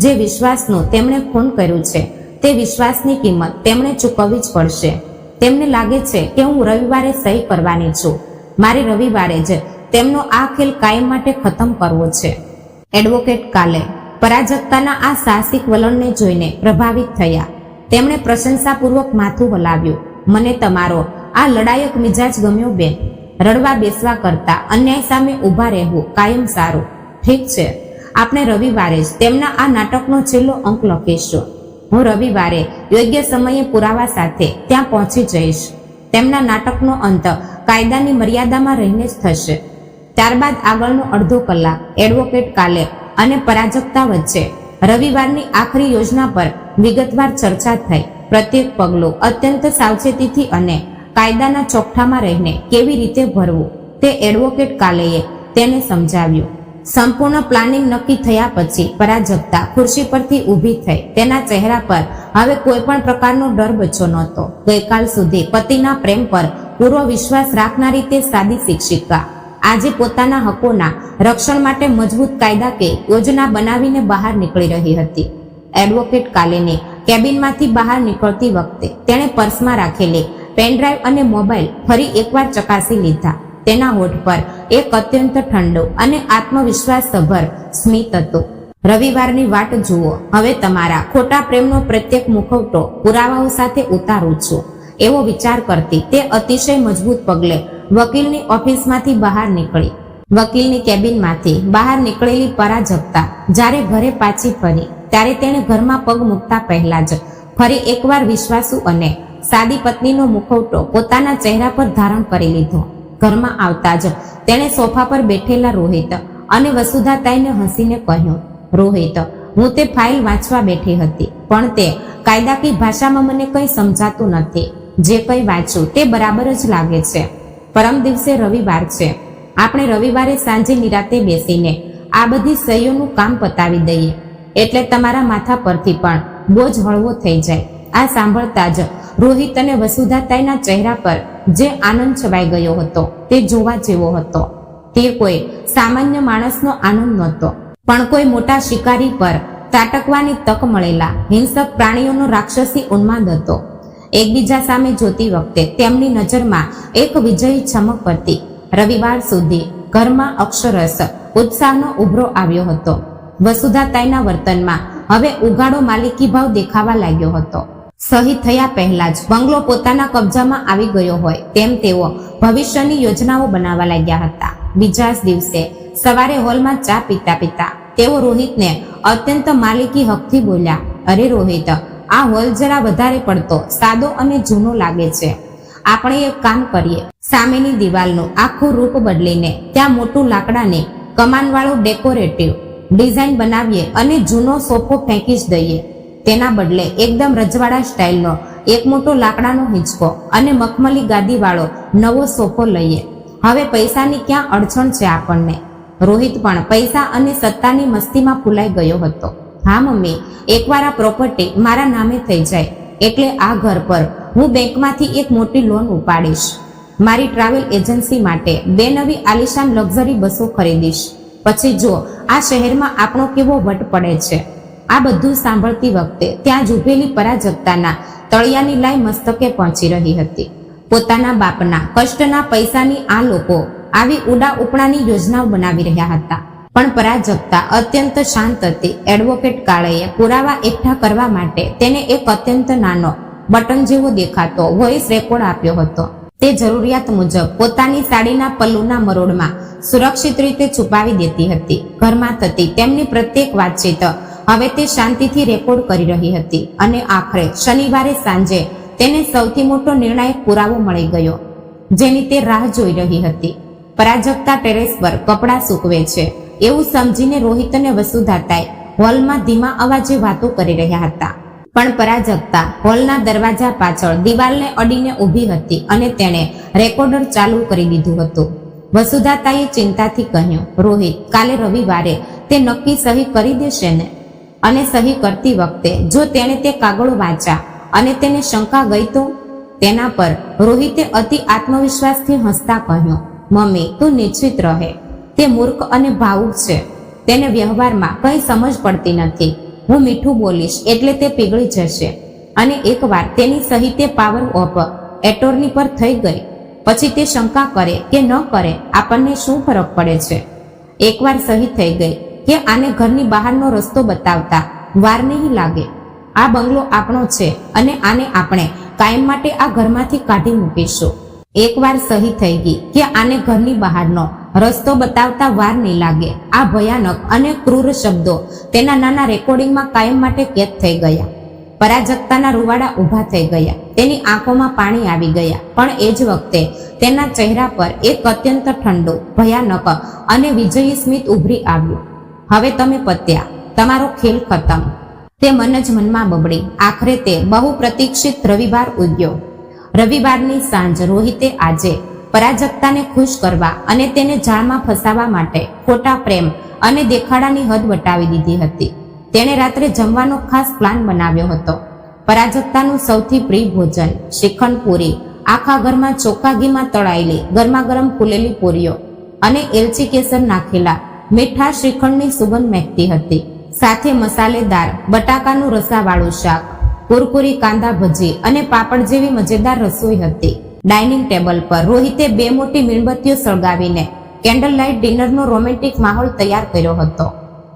[SPEAKER 1] જે વિશ્વાસનું તેમણે ખૂન કર્યું છે તે વિશ્વાસની કિંમત તેમણે ચૂકવવી જ પડશે. તેમને લાગે છે કે હું રવિવારે સહી કરવાની છું. મારે રવિવારે જ તેમનો આ ખેલ કાયમ માટે ખતમ કરવો છે. એડવોકેટ કાલે પરાજકતાના આ સાહસિક વલણને જોઈને પ્રભાવિત થયા. તેમણે પ્રશંસાપૂર્વક માથું હલાવ્યું. મને તમારો આ લડાયક મિજાજ ગમ્યો બેન. રડવા બેસવા કરતા અન્યાય સામે ઊભા રહેવું કાયમ સારું. ઠીક છે, આપણે રવિવારે જ તેમના આ નાટકનો છેલ્લો અંક લખીશું. હું રવિવારે યોગ્ય સમયે પુરાવા સાથે ત્યાં પહોંચી જઈશ. તેમના નાટકનો અંત કાયદાની મર્યાદામાં રહીને જ થશે. ત્યારબાદ આગળનો અડધો કલાક એડવોકેટ કાલે અને પરાજકતા વચ્ચે રવિવારની આખરી યોજના પર વિગતવાર ચર્ચા થઈ. પ્રત્યેક પગલું અત્યંત સાવચેતીથી અને કાયદાના ચોકઠામાં રહીને કેવી રીતે ભરવું તે એડવોકેટ કાલેએ તેને સમજાવ્યું. સંપૂર્ણ પ્લાનિંગ નક્કી થયા પછી પરાજકતા ખુરશી પરથી ઊભી થઈ. તેના ચહેરા પર હવે કોઈ પણ પ્રકારનો ડર બચ્યો નહોતો. ગઈકાલ સુધી પતિના પ્રેમ પર પૂરો વિશ્વાસ રાખનારી તે સાદી શિક્ષિકા આજે પોતાના હકોના રક્ષણ માટે મજબૂત કાયદાકીય યોજના બનાવીને બહાર નીકળી રહી હતી. એડવોકેટ કાલેની કેબિનમાંથી બહાર નીકળતી વખતે તેણે પર્સમાં રાખેલી પેનડ્રાઈવ અને મોબાઈલ ફરી એકવાર ચકાસી લીધા. તેના હોઠ પર એક અત્યંત ઠંડુ અને આત્મવિશ્વાસસભર સ્મિત હતું. રવિવારની વાટ જુઓ. હવે તમારા ખોટા પ્રેમનો પ્રત્યેક મુખવટો પુરાવાઓ સાથે ઉતારું છું એવો વિચાર કરતી તે અતિશય મજબૂત પગલે વકીલની ઓફિસમાંથી બહાર નીકળી. વકીલની કેબિનમાંથી બહાર નીકળેલી પરાજકતા જ્યારે ઘરે પાછી ફરી ત્યારે તેણે ઘરમાં પગ મૂકતા પહેલા જ ફરી એકવાર વિશ્વાસુ અને સાદી પત્નીનો મુખવટો પોતાના ચહેરા પર ધારણ કરી લીધો. ઘરમાં આવતા જ તેણે સોફા પર બેઠેલા રોહિત અને વસુધાતાઈને હસીને કહ્યું, રોહિત, હું તે ફાઇલ વાંચવા બેઠી હતી, પણ તે કાયદાકીય ભાષામાં મને કંઈ સમજાતું નથી. જે કંઈ વાંચ્યું તે બરાબર જ લાગે છે. પરમ દિવસે રવિવાર છે. આપણે રવિવારે સાંજે નિરાતે બેસીને આ બધી સહીઓનું કામ પતાવી દઈએ એટલે તમારા માથા પરથી પણ બોજ હળવો થઈ જાય. આ સાંભળતા જ રોહિત અને વસુધાતાઈના ચહેરા પર જે આનંદ છવાઈ ગયો હતો તે જોવા જેવો હતો. તે કોઈ સામાન્ય માણસનો આનંદ નહોતો, પણ કોઈ મોટા શિકારી પર ત્રાટકવાની તક મળેલા હિંસક પ્રાણીઓનો રાક્ષસી ઉન્માદ હતો. એકબીજા સામે જોતી વખતે તેમની નજરમાં એક વિજયી ચમક હતી. રવિવાર સુધી ઘરમાં અક્ષરશ ઉત્સાહનો ઉભરો આવ્યો હતો. વસુધાતાઈના વર્તનમાં હવે ઉગાડો માલિકી ભાવ દેખાવા લાગ્યો હતો. સહી થયા પહેલા જ બંગલો પોતાના કબજામાં આવી ગયો હોય તેમ તેઓ ભવિષ્યની યોજનાઓ બનાવવા લાગ્યા હતા. બીજા જ દિવસે સવારે હોલમાં ચા પીતા પીતા તેઓ રોહિતને અત્યંત માલિકી હકથી બોલ્યા, અરે રોહિત, આ હોલ જરા વધારે પડતો સાદો અને જૂનો લાગે છે. આપણે એક કામ કરીએ, સામેની દિવાલનું આખું રૂપ બદલીને ત્યાં મોટું લાકડાની કમાનવાળું ડેકોરેટિવ ડિઝાઇન બનાવીએ અને જૂનો સોફો ફેંકી જ દઈએ. તેના બદલે એકદમ રજવાડા સ્ટાઇલનો એક મોટો લાકડાનો હિંચકો અને મખમલી ગાદીવાળો નવો સોફો લઈએ. હવે પૈસાની ક્યાં અડચણ છે આપણને? રોહિત પણ પૈસા અને સત્તાની મસ્તીમાં ફૂલાઈ ગયો હતો. હા મમ્મી, એકવાર આ પ્રોપર્ટી મારા નામે થઈ જાય એટલે આ ઘર પર હું બેંકમાંથી એક મોટી લોન ઉપાડીશ. મારી ટ્રાવેલ એજન્સી માટે 2 નવી આલિશાન લક્ઝરી બસો ખરીદીશ. પછી જો આ શહેરમાં આપણો કેવો વટ પડે છે. આ બધું સાંભળતી વખતે ત્યાં જ ઊભેલી પરાજકતાના તળિયાની લાઈ મસ્તકે પહોંચી રહી હતી. પોતાના બાપના કષ્ટના પૈસાની આ લોકો આવી ઉડા ઉપડાની યોજનાઓ બનાવી રહ્યા હતા. પણ પરાજકતા અત્યંત શાંત હતી. એડવોકેટ કાળેએ પુરાવા એકઠા કરવા માટે તેને એક અત્યંત નાનો બટન જેવો દેખાતો વોઇસ રેકોર્ડ આપ્યો હતો. તે જરૂરિયાત મુજબ પોતાની સાડીના પલ્લુના મરોડમાં સુરક્ષિત રીતે છુપાવી દેતી હતી. ઘરમાં થતી તેમની પ્રત્યેક વાતચીત હવે તે શાંતિથી રેકોર્ડ કરી રહી હતી. અને આખરે શનિવારે સાંજે તેને સૌથી મોટો નિર્ણાયક પુરાવો મળી ગયો, જેની તે રાહ જોઈ રહી હતી. પરાજકતા ટેરેસ પર કપડાં સૂકવે છે એવું સમજીને રોહિત અને વસુધાતાએ હોલમાં ધીમા અવાજે વાતો કરી રહ્યા હતા. પણ પરાજકતા હોલના દરવાજા પાછળ દિવાલને અડીને ઊભી હતી અને તેણે રેકોર્ડર ચાલુ કરી દીધું હતું. વસુધાતાએ ચિંતાથી કહ્યું, રોહિત, કાલે રવિવારે તે નક્કી સહી કરી દેશે ને? અને સહી કરતી વખતે જો તેણે તે કાગળો વાંચ્યા અને તેને શંકા ગઈ તો? તેના પર રોહિતે અતિ આત્મવિશ્વાસથી હસતા કહ્યું, મમ્મી, તું નિશ્ચિત રહે. તે મૂર્ખ અને ભાવુક છે. તેને વ્યવહારમાં કંઈ સમજ પડતી નથી. હું મીઠું બોલીશ એટલે તે પીગળી જશે. અને એકવાર તેની સહી તે પાવર ઓફ એટોર્ની પર થઈ ગઈ પછી તે શંકા કરે કે ન કરે, આપણને શું ફરક પડે છે? એકવાર સહી થઈ ગઈ કે આને ઘરની બહારનો રસ્તો બતાવતા વાર નહીં લાગે. આ બંગલો આપણો છે અને આને આપણે કાયમ માટે આ ઘરમાંથી કાઢી મૂકીશું. એકવાર સહી થઈ ગઈ કે આને ઘરની બહારનો રસ્તો બતાવતા વાર નહીં લાગે. આ ભયાનક અને ક્રૂર શબ્દો તેના નાના રેકોર્ડિંગમાં કાયમ માટે કેદ થઈ ગયા. પરાજકતાના રૂવાડા ઊભા થઈ ગયા. તેની આંખોમાં પાણી આવી ગયા. પણ એ જ વખતે તેના ચહેરા પર એક અત્યંત ઠંડુ, ભયાનક અને વિજયી સ્મિત ઉભરી આવ્યું. હવે તમે પત્યા, તમારો ખેલ ખતમ. તે મન જ મનમાં બબડી. આખરે તે બહુ પ્રતીક્ષિત રવિવાર ઉગ્યો. રવિવારની સાંજ રોહિતે આજે પરાજકતાને ખુશ કરવા અને તેને જાળમાં ફસાવવા માટે ખોટા પ્રેમ અને દેખાડાની હદ વટાવી દીધી હતી. તેણે રાત્રે જમવાનો ખાસ પ્લાન બનાવ્યો હતો. પરાજકતાનું સૌથી પ્રિય ભોજન શ્રીખંડ પૂરી, આખા ઘરમાં ચોખ્ખા ઘીમાં તળાયેલી ગરમા ગરમ ફૂલેલી પૂરીઓ અને એલચી કેસર નાખેલા મીઠા શ્રીખંડની સુગંધ મહેકતી હતી. સાથે મસાલેદાર બટાકાનું રસાવાળું શાક, કુરકુરી કાંદા ભજી અને પાપડ જેવી મજેદાર રસોઈ હતી. ડાઇનિંગ ટેબલ પર રોહિતે 2 મોટી મીણબત્તીઓ સળગાવીને કેન્ડલ લાઇટ ડિનરનો રોમેન્ટિક માહોલ તૈયાર કર્યો હતો.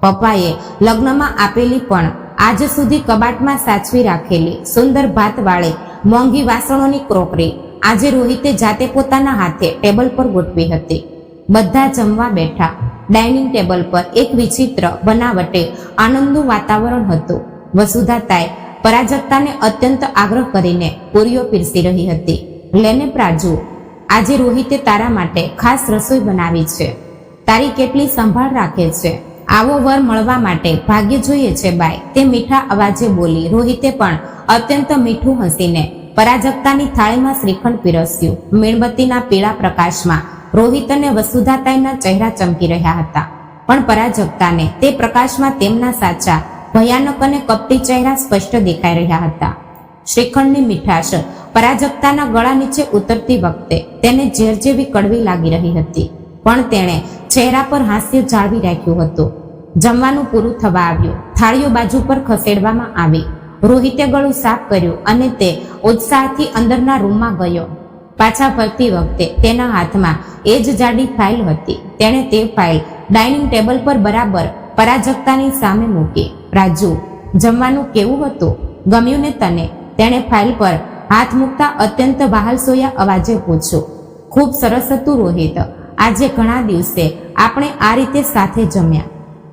[SPEAKER 1] પપ્પાએ લગ્નમાં આપેલી પણ આજ સુધી કબાટમાં સાચવી રાખેલી સુંદર ભાતવાળી મોંઘી વાસણોની ક્રોકરી આજે રોહિતે જાતે પોતાના હાથે ટેબલ પર ગોઠવી હતી. બધા જમવા બેઠા. ડાઇનિંગ ટેબલ પર એક વિચિત્ર બનાવટે આનંદનું વાતાવરણ હતું. વસુધાતાએ પરાજકતાને અત્યંત આગ્રહ કરીને પૂરીઓ પીરસી રહી હતી. લેને પ્રાજુ, આજે રોહિતે તારા માટે ખાસ રસોઈ બનાવી છે. તારી કેટલી સંભાળ રાખે છે. આવો વર મળવા માટે ભાગ્ય જોઈએ છે બાય, તે મીઠા અવાજે બોલી. રોહિતે પણ અત્યંત મીઠું હસીને પરાજકતાની થાળીમાં શ્રીખંડ પીરસ્યું. મીણબત્તીના પીળા પ્રકાશમાં રોહિત અને વસુધાતાઈના ચહેરા ચમકી રહ્યા હતા. પણ પરાજકતાને તે પ્રકાશમાં તેમના સાચા ભયાનક અને કપટી ચહેરા સ્પષ્ટ દેખાઈ રહ્યા હતા. શ્રીખંડની મીઠાશ પરાજકતાના ગળા નીચે ઉતરતી વખતે તેને ઝેર જેવી કડવી લાગી રહી હતી. પણ તેણે ચહેરા પર હાસ્ય જાળવી રાખ્યું હતું. જમવાનું પૂરું થવા આવ્યું. થાળીઓ બાજુ પર ખસેડવામાં આવી. રોહિતે ગળું સાફ કર્યું અને તે ઉત્સાહથી અંદરના રૂમમાં ગયો. પાછા ફરતી વખતે તેના હાથમાં એ જ જાડી ફાઇલ હતી. તેણે તે ફાઇલ ડાઇનિંગ ટેબલ પર બરાબર પરાજકતાની સામે મૂકી. રાજુ, જમવાનું કેવું હતું? ગમ્યું ને તને? તેણે ફાઇલ પર હાથ મૂકતા અત્યંત વહાલસોયા અવાજે પૂછ્યું. ખૂબ સરસ હતું રોહિત. આજે ઘણા દિવસે આપણે આ રીતે સાથે જમ્યા.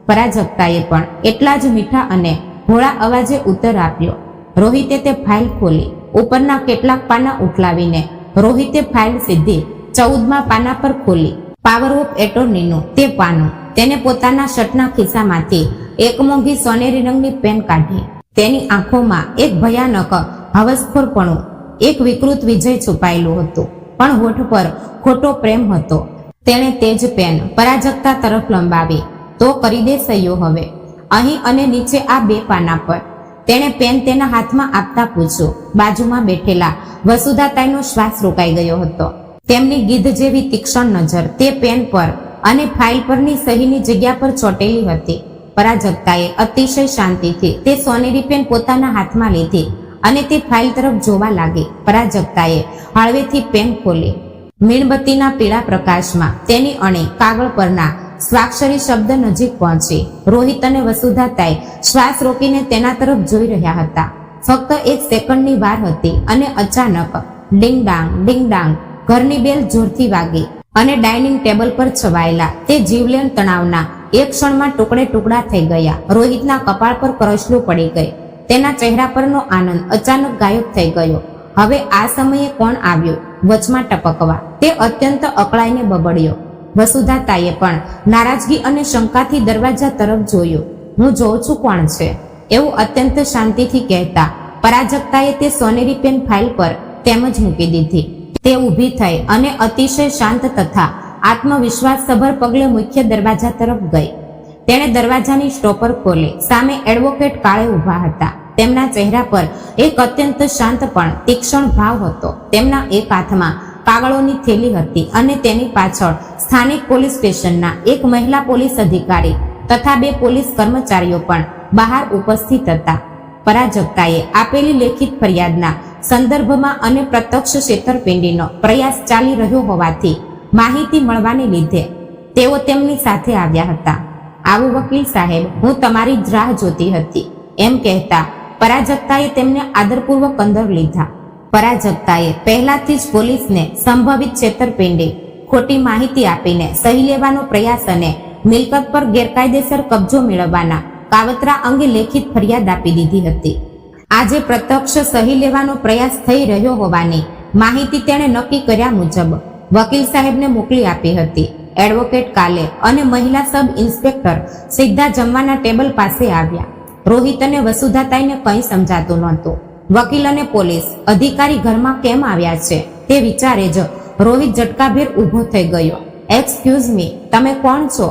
[SPEAKER 1] પરાજકતાએ પણ એટલા જ મીઠા અને ભોળા અવાજે ઉત્તર આપ્યો. રોહિતે તે ફાઇલ ખોલી. ઉપરના કેટલાક પાના ઉઠલાવીને રોહિતે ફાઇલ સીધી 14મા પાના પર ખોલી. પાવર ઓફ એટોર્નીનું તે પાનું. તેને પોતાના શર્ટના ખિસ્સામાંથી એક મોંઘી સોનેરી રંગની પેન કાઢી. તેની આંખોમાં એક ભયાનક હવસખોરપણું, એક વિકૃત વિજય છુપાયેલું હતું. પણ હોઠ પર ખોટો પ્રેમ હતો. તેણે તે જ પેન પરાજકતા તરફ લંબાવી. તો કરી દે સહીઓ હવે, અહીં અને નીચે આ 2 પાના પર. તેણે પેન તેના હાથમાં આપતા પૂછ્યું. બાજુમાં બેઠેલા વસુધાતાઈનો શ્વાસ રોકાઈ ગયો હતો. તેમની ગીધ જેવી તીક્ષ્ણ નજર તે પેન પર અને ફાઇલ પરની સહીની જગ્યા પર ચોટેલી હતી. પરાજકતાએ અતિશય શાંતિથી તે સોનેરી પેન પોતાના હાથમાં લીધી અને તે ફાઇલ તરફ જોવા લાગી. પરાજકતાએ હળવેથી પેન ખોલી. મીણબત્તીના પીળા પ્રકાશમાં તેની અણી કાગળ પરના સ્વાક્ષરી શબ્દ નજીક પહોંચી. રોહિત અને વસુધાતાએ શ્વાસ રોકીને તેના તરફ જોઈ રહ્યા હતા. ફક્ત એક સેકન્ડની વાર હતી અને અચાનક ડિંગ ડાંગ ઘરની બેલ જોરથી વાગી અને ડાઇનિંગ ટેબલ પર છવાયેલા તે જીવલેણ તણાવના એક ક્ષણમાં ટુકડે ટુકડા થઈ ગયા. રોહિતના કપાળ પર કરચલું પડી ગઈ. તેના ચહેરા પરનો આનંદ અચાનક ગાયબ થઈ ગયો. હવે આ સમયે કોણ આવ્યું વચમાં ટપકવા? તે અત્યંત અકળાઈને બબડ્યો. વસુધાતાએ પણ નારાજગી અને શંકાથી દરવાજા તરફ જોયું. હું જોઉં છું કોણ છે, એવું અત્યંત શાંતિથી કહેતા પરાજકતાએ તે સોનેરી પેન ફાઇલ પર તેમજ મૂકી દીધી. તે ઊભી થઈ અને અતિશય શાંત તથા આત્મવિશ્વાસસભર પગલે મુખ્ય દરવાજા તરફ ગઈ. તેણે દરવાજાની સ્ટોપર ખોલી. સામે એડવોકેટ કાળે ઊભા હતા. તેમના ચહેરા પર એક અત્યંત શાંત પણ તીક્ષ્ણ ભાવ હતો. તેમના એક હાથમાં કાગળોની થેલી હતી અને તેની પાછળ સ્થાનિક પોલીસ સ્ટેશનના એક મહિલા પોલીસ અધિકારી તથા 2 પોલીસ કર્મચારીઓ પણ બહાર ઉપસ્થિત હતા. પરાજકતાએ આપેલી લેખિત ફરિયાદના સંદર્ભમાં અને પ્રત્યક્ષ છેતરપિંડીનો પ્રયાસ ચાલી રહ્યો હોવાથી માહિતી મળવાને લીધે તેઓ તેમની સાથે આવ્યા હતા. આવો વકીલ સાહેબ, હું તમારી જ રાહ જોતી હતી, એમ કહેતા પરાજકતાએ તેમને આદરપૂર્વક અંદર લીધા. પરાજકતાએ પહેલાથી જ પોલીસને સંભવિત છેતરપિંડી, ખોટી માહિતી આપીને સહી લેવાનો પ્રયાસ અને મિલકત પર ગેરકાયદેસર કબજો મેળવવાના કાવતરા અંગે લેખિત ફરિયાદ આપી દીધી હતી. આજે પ્રત્યક્ષ સહી લેવાનો પ્રયાસ થઈ રહ્યો હોવાની માહિતી તેણે નક્કી કર્યા મુજબ વકીલ સાહેબને મોકલી આપી હતી. એડવોકેટ કાલે અને મહિલા સબ ઇન્સ્પેક્ટર સીધા જમવાના ટેબલ પાસે આવ્યા. રોહિત અને વસુધાતાઈને કંઈ સમજાતું નહોતું. વકીલ અને પોલીસ અધિકારી ઘરમાં કેમ આવ્યા છે તે વિચારે જ રોહિત ઝટકાભેર ઊભો થઈ ગયો. એક્સક્યુઝ મી, તમે કોણ છો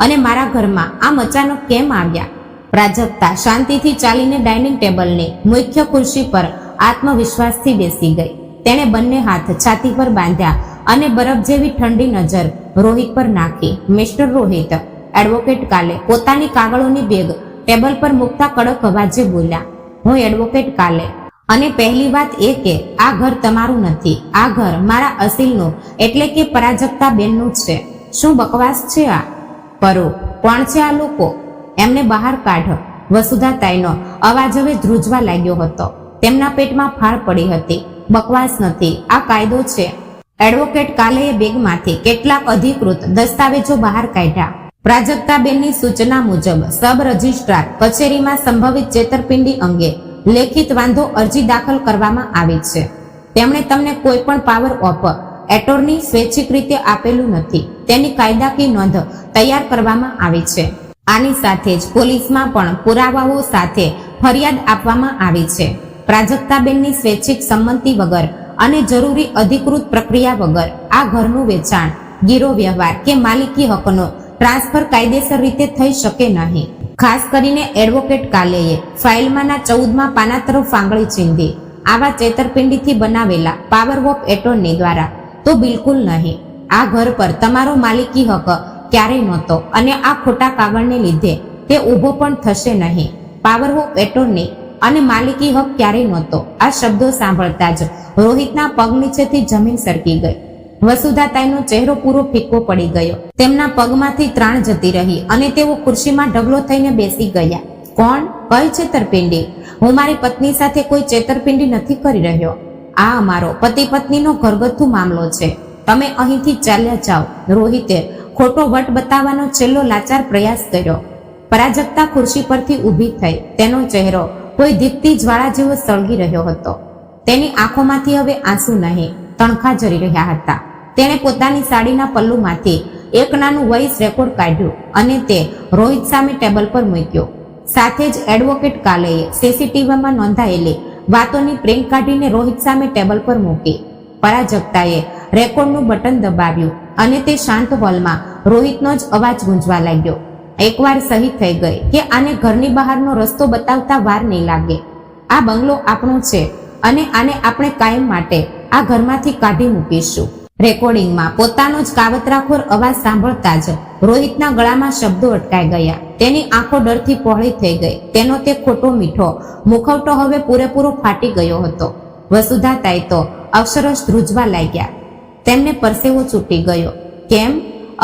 [SPEAKER 1] અને મારા ઘરમાં આમ અચાનક કેમ આવ્યા? પ્રાજક્તા શાંતિથી ચાલીને ડાઇનિંગ ટેબલની મુખ્ય ખુરશી પર આત્મવિશ્વાસથી બેસી ગઈ. તેણે બંને હાથ છાતી પર બાંધ્યા અને બરફ જેવી ઠંડી નજર રોહિત પર નાખી. મિસ્ટર રોહિત, એડવોકેટ કાલે પોતાની કાગળોની બેગ ટેબલ પર મૂકતા કડક અવાજે બોલ્યા. હું એડવોકેટ કાલે, અને પહેલી વાત એ કે આ ઘર તમારું નથી. આ ઘર મારા અસીલનું એટલે કે પરાજકતા બેનનું જ છે. શું બકવાસ છે આ? પરો, કોણ છે આ લોકો? એમને બહાર કાઢ. વસુધાતાઈનો અવાજ હવે ધ્રુજવા લાગ્યો હતો. તેમના પેટમાં ફાળ પડી હતી. બકવાસ નથી, આ કાયદો છે. એડવોકેટ કાલેએ બેગમાંથી કેટલાક અધિકૃત દસ્તાવેજો બહાર કાઢ્યા. પ્રાજક્તાબેનની સૂચના મુજબ સબ રજિસ્ટ્રાર કચેરીમાં સંભવિત છેતરપિંડી અંગે લેખિત વાંધો અરજી દાખલ કરવામાં આવી છે. તેમણે તમને કોઈ પણ પાવર ઓફ એટોર્ની સ્વૈચ્છિક રીતે આપેલું નથી. તેની કાયદાકીય નોંધ તૈયાર કરવામાં આવી છે. આની સાથે જ પોલીસમાં પણ પુરાવાઓ સાથે ફરિયાદ આપવામાં આવી છે. પ્રાજક્તાબેનની સ્વૈચ્છિક સંમતિ વગર અને જરૂરી અધિકૃત પ્રક્રિયા વગર આ ઘરનું વેચાણ, ગીરો વ્યવહાર કે માલિકી હકનો ટ્રાન્સફર કાયદેસર રીતે થઈ શકે નહીં. ખાસ કરીને એડવોકેટ કાલેએ ફાઇલમાંના 14મા પાના તરફ આંગળી ચીંધી. આવા છેતરપિંડીથી બનાવેલા પાવર ઓફ એટોર્ની દ્વારા તો બિલકુલ નહીં. આ ઘર પર તમારો માલિકી હક ક્યારેય નહોતો અને આ ખોટા કાગળને લીધે તે ઊભો પણ થશે નહીં. પાવર ઓફ એટોર્ની અને માલિકી હક ક્યારેય નહોતો. આ શબ્દો સાંભળતા જ રોહિતના પગ નીચેથી જમીન સરકી ગઈ. વસુધાતાઈનો ચહેરો પૂરો ફીકો પડી ગયો. તેમના પગમાંથી ત્રાણ જતી રહી અને તેઓ ખુરશીમાં ઢગલો થઈને બેસી ગયા. કોણ? કઈ છેતરપિંડી? હું મારી પત્ની સાથે કોઈ છેતરપિંડી નથી કરી રહ્યો. આ અમારો પતિ પત્નીનો ઘરગથ્થુ મામલો છે. તમે અહીંથી ચાલ્યા જાઓ. રોહિતે ખોટો વટ બતાવવાનો છેલ્લો લાચાર પ્રયાસ કર્યો. પરાજકતા ખુરશી પરથી ઊભી થઈ. તેનો ચહેરો કોઈ દીપતી જ્વાળા જેવો સળગી રહ્યો હતો. તેની આંખોમાંથી હવે આંસુ નહીં, તણખા જરી રહ્યા હતા. તેણે પોતાની સાડીના પલ્લુમાંથી એક નાનું વોઇસ રેકોર્ડ કાઢ્યું અને તે રોહિત સામે ટેબલ પર મૂક્યો. સાથે જ એડવોકેટ કાલેએ સીસીટીવીમાં નોંધાયેલી વાતોની પ્રિન્ટ કાઢીને રોહિત સામે ટેબલ પર મૂકી. પરાજકતાએ રેકોર્ડનું બટન દબાવ્યું અને તે શાંત હોલમાં રોહિતનો જ અવાજ ગુંજવા લાગ્યો. એકવાર સહી થઈ ગઈ કે આને ઘરની બહારનો રસ્તો બતાવતા વાર નહીં લાગે. આ બંગલો આપણો છે અને આને આપણે કાયમ માટે આ ઘરમાંથી કાઢી મૂકીશું. રેકોર્ડિંગમાં પોતાનો જ કાવતરાખોર અવાજ સાંભળતા જ રોહિતના ગળામાં શબ્દો અટકાઈ ગયા. તેની આંખો ડરથી પહોળી થઈ ગઈ. તેનો તે ખોટો મીઠો મુખવટો હવે પૂરેપૂરો ફાટી ગયો હતો. વસુધાતાઈ તો અક્ષરશ ધ્રુજવા લાગ્યા. તેમને પરસેવો છૂટી ગયો. કેમ?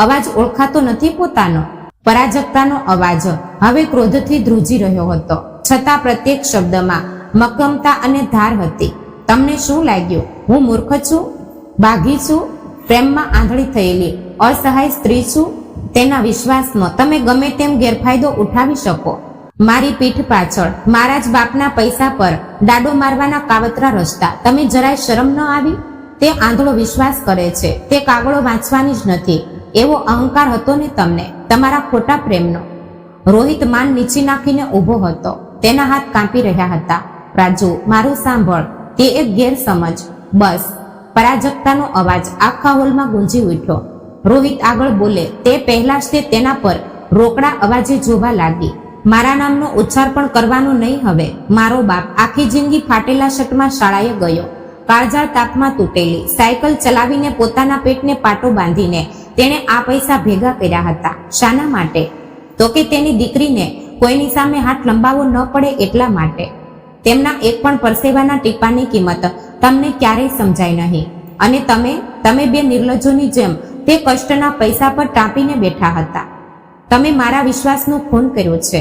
[SPEAKER 1] અવાજ ઓળખાતો નથી પોતાનો? પરાજકતાનો અવાજ હવે ક્રોધથી ધ્રુજી રહ્યો હતો, છતાં પ્રત્યેક શબ્દમાં મક્કમતા અને ધાર હતી. તમને શું લાગ્યું? હું મૂર્ખ છું? બાઘી છું? પ્રેમમાં આંધળી થયેલી અસહાય સ્ત્રી છું? તેના વિશ્વાસનો તમે ગમે તેમ ગેરફાયદો ઉઠાવી શકો. મારી પીઠ પાછળ મારા જ બાપના પૈસા પર દાડો મારવાના કાવતરા રચતા તમે જરાય શરમ ન આવી? તે આંધળો વિશ્વાસ કરે છે, તે કાગળો વાંચવાની જ નથી, એવો અહંકાર હતો ને તમને, તમારા ખોટા પ્રેમનો. રોહિત માન નીચી નાખીને ઊભો હતો. તેના હાથ કાંપી રહ્યા હતા. રાજુ, મારું સાંભળ, તે એક ગેરસમજ. બસ. પરાજકતાનો અવાજ આખા હોલમાં ગુંજી ઉઠ્યો. રોહિત આગળ બોલે તે પહેલા જ તે તેના પર રોકડા અવાજે જોવા લાગી. મારા નામનો ઉચ્ચાર પણ કરવાનો નહીં હવે. મારો બાપ આખી જિંદગી ફાટેલા શર્ટમાં શાળાએ ગયો. કાળઝાળ તાપમાં તૂટેલી સાયકલ ચલાવીને પોતાના પેટને પાટો બાંધીને તેણે આ પૈસા ભેગા કર્યા હતા. શાના માટે? તો કે તેની દીકરીને કોઈની સામે હાથ લંબાવવો ન પડે એટલા માટે. તેમના એક પણ પરસેવાના ટીપાની કિંમત તમને ક્યારેય સમજાય નહીં. અને તમે બે નિર્લજ્જોની જેમ તે કષ્ટના પૈસા પર ટાંપીને બેઠા હતા. તમે મારા વિશ્વાસનું ખૂન કર્યું છે.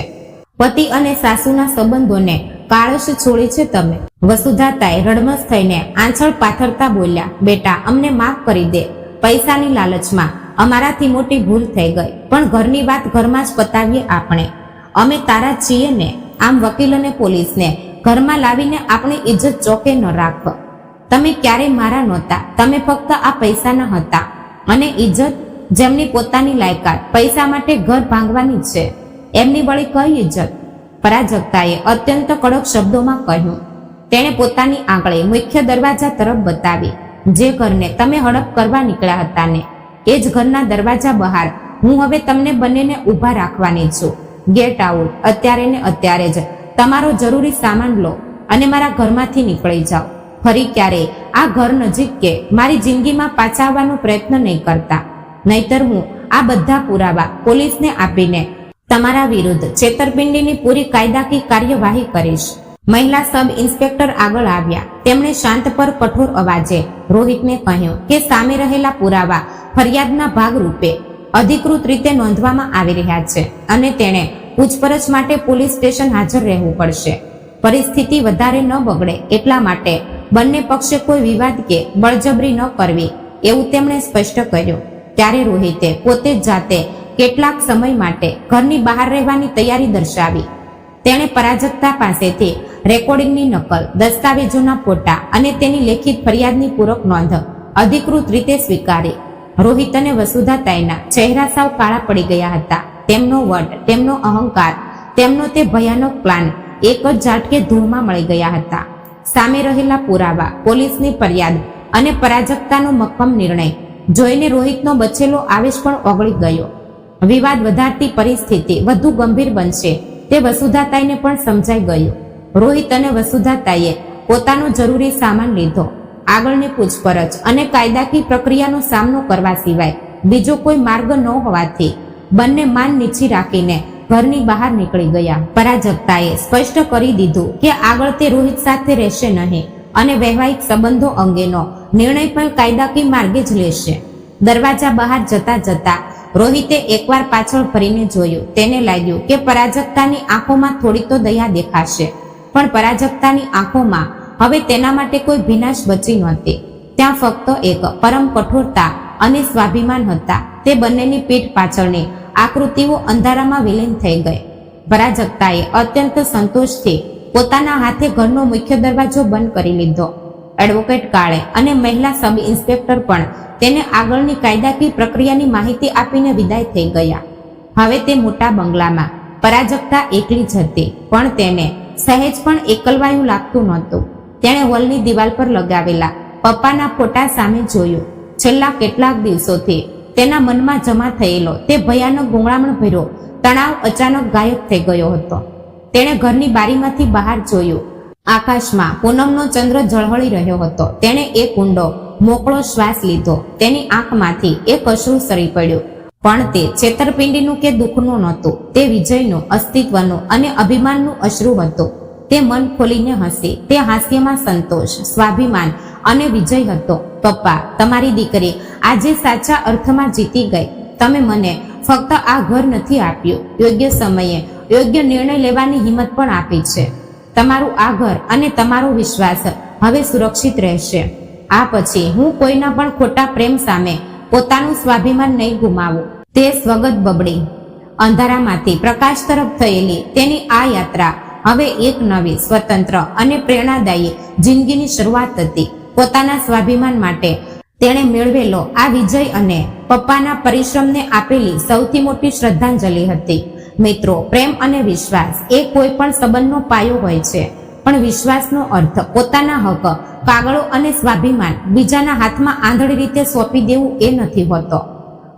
[SPEAKER 1] પતિ અને સાસુના સંબંધોને કાળશ છોડી છે તમે. વસુધાતાએ રડમસ થઈને આંચળ પાથરતા બોલ્યા, બેટા, અમને માફ કરી દે. પૈસાની લાલચમાં અમારાથી મોટી ભૂલ થઈ ગઈ, પણ ઘરની વાત ઘરમાં જ પતાવીએ આપણે. અમે તારા છીએ ને. આમ વકીલ અને પોલીસને ઘરમાં લાવીને આપણી ઇજ્જત ચોકે ન રાખ. તમે ક્યારેય મારા નહોતા, તમે ફક્ત આ પૈસાના હતા. અને ઇજ્જત? જેમની પોતાની લાયકાત પૈસા માટે ઘર ભાંગવાની છે, એમની વળી કઈ ઇજ્જત? પરાજકતાએ અત્યંત કડક શબ્દોમાં કહ્યું. તેણે પોતાની આંગળી મુખ્ય દરવાજા તરફ બતાવી. જે ઘરને તમે હડપ કરવા નીકળ્યા હતા ને, એ જ ઘરના દરવાજા બહાર હું હવે તમને બંનેને ઊભા રાખવાની છું. Get out. અત્યારે ને અત્યારે જ તમારો જરૂરી સામાન લો અને મારા ઘરમાંથી નીકળી જાઓ. ફરી ક્યારેય આ ઘર નજીક કે મારી જિંદગીમાં પાછા આવવાનો પ્રયત્ન નહીં કરતા, નહીતર હું આ બધા પુરાવા પોલીસને આપીને તમારા વિરુદ્ધ છેતરપિંડીની પૂરી કાયદાકીય કાર્યવાહી કરીશ. મહિલા સબ ઇન્સ્પેક્ટર આગળ આવ્યા. તેમણે શાંત પર કઠોર અવાજે રોહિતને કહ્યું કે સામે રહેલા પુરાવા ફરિયાદના ભાગરૂપે અધિકૃત રીતે નોંધવામાં આવી રહ્યા છે અને તેણે પૂછપરછ માટે પોલીસ સ્ટેશન હાજર રહેવું પડશે. પરિસ્થિતિ વધારે ન બગડે એટલા માટે બંને પક્ષે કોઈ વિવાદ કે બળજબરી ન કરવી, એવું તેમણે સ્પષ્ટ કર્યું. ત્યારે રોહિતે પોતે જ જાતે કેટલાક સમય માટે ઘરની બહાર રહેવાની તૈયારી દર્શાવી. તેણે પરાજકતા પાસેથી રેકોર્ડિંગની નકલ, દસ્તાવેજોના ફોટા અને તેની લેખિત ફરિયાદની પૂરક નોંધ અધિકૃત રીતે સ્વીકારી. રોહિત અને વસુધાતાઈના ચહેરા સાવ કાળા પડી ગયા હતા. તેમનો વટ, તેમનો અહંકાર, તેમનો તે ભયાનક પ્લાન એક જ ઝાટકે ધૂળમાં મળી ગયા હતા. સામે રહેલા પુરાવા, પોલીસની ફરિયાદ અને પરાજકતાનો મક્કમ નિર્ણય જોઈને રોહિતનો બચેલો આવેશ પણ ઓગળી ગયો. વિવાદ વધારતી પરિસ્થિતિ વધુ ગંભીર બનશે તે વસુધાતાઈને પણ સમજાઈ ગયું. રોહિત અને વસુધાતાઈએ પોતાનો જરૂરી સામાન લીધો. આગળની પૂછપરછ અને કાયદાકીય પ્રક્રિયાનો સામનો કરવા સિવાય બીજો કોઈ માર્ગ ન હોવાથી બંને માન નીચી રાખીને ઘરની બહાર નીકળી ગયા. પરાજકતાએ સ્પષ્ટ કરી દીધું કે આગળ તે રોહિત સાથે રહેશે નહીં અને વૈવાહિક સંબંધો અંગેનો નિર્ણય પણ કાયદાકીય માર્ગે જ લેશે. દરવાજા બહાર જતા જતા રોહિતે એકવાર પાછળ ફરીને જોયું. તેને લાગ્યું કે પરાજકતાની આંખોમાં થોડી તો દયા દેખાશે, પણ પરાજકતાની આંખોમાં હવે તેના માટે કોઈ ભીનાશ બચી નહોતી. ત્યાં ફક્ત એક પરમ કઠોરતા અને સ્વાભિમાન હતા. તે બંનેની પીઠ પાછળની આકૃતિઓ અંધારામાં વિલીન થઈ ગઈ. પરાજકતાએ અત્યંત સંતોષથી પોતાના હાથે ઘરનો મુખ્ય દરવાજો બંધ કરી લીધો. એડવોકેટ કાળે અને મહિલા સબ ઇન્સ્પેક્ટર પણ તેને આગળની કાયદાકીય પ્રક્રિયાની માહિતી આપીને વિદાય થઈ ગયા. હવે તે મોટા બંગલામાં પરાજકતા એકલી જ હતી, પણ તેને સહેજ પણ એકલવાયું લાગતું નહોતું. તેણે હોલની દિવાલ પર લગાવેલા પપ્પાના ફોટા સામે જોયું. છેલ્લા કેટલાક દિવસોથી તેના મનમાં જમા થયેલો તે ભયાનક ગુંગળામણ ભર્યો તણાવ અચાનક ગાયબ થઈ ગયો હતો. તેણે ઘરની બારીમાંથી બહાર જોયું. આકાશમાં પૂનમનો ચંદ્ર ઝળહળી રહ્યો હતો. તેણે એક ઊંડો મોકળો શ્વાસ લીધો. તેની આંખમાંથી એક અશ્રુ સરી પડ્યું, પણ તે છેતરપિંડીનું કે દુઃખનું નહોતું. તે વિજયનું, અસ્તિત્વનું અને અભિમાનનું અશ્રુ હતું. તે મન ખોલીને હસી. તે હાસ્યમાં સંતોષ, સ્વાભિમાન અને વિજય હતો. પપ્પા, તમારી દીકરી આજે સાચા અર્થમાં જીતી ગઈ. તમે મને ફક્ત આ ઘર નથી આપ્યું, યોગ્ય સમયે યોગ્ય નિર્ણય લેવાની હિંમત પણ આપી છે. તમારું આ ઘર અને તમારો વિશ્વાસ હવે સુરક્ષિત રહેશે. આ પછી હું કોઈના પણ ખોટા પ્રેમ સામે પોતાનું સ્વાભિમાન નહીં ગુમાવું. તે સ્વગત બબડી. અંધારામાંથી પ્રકાશ તરફ થયેલી તેની આ યાત્રા હવે એક નવી, સ્વતંત્ર અને પ્રેરણાદાયી જિંદગીની શરૂઆત હતી. પોતાના સ્વાભિમાન માટે તેણે મેળવેલો આ વિજય અને પપ્પાના પરિશ્રમને આપેલી સૌથી મોટી શ્રદ્ધાંજલિ હતી. મિત્રો, પ્રેમ અને વિશ્વાસ એ કોઈ પણ સંબંધનો પાયો હોય છે, પણ વિશ્વાસનો અર્થ પોતાના હક, કાગળો અને સ્વાભિમાન બીજાના હાથમાં આંધળી રીતે સોંપી દેવું એ નથી હોતો.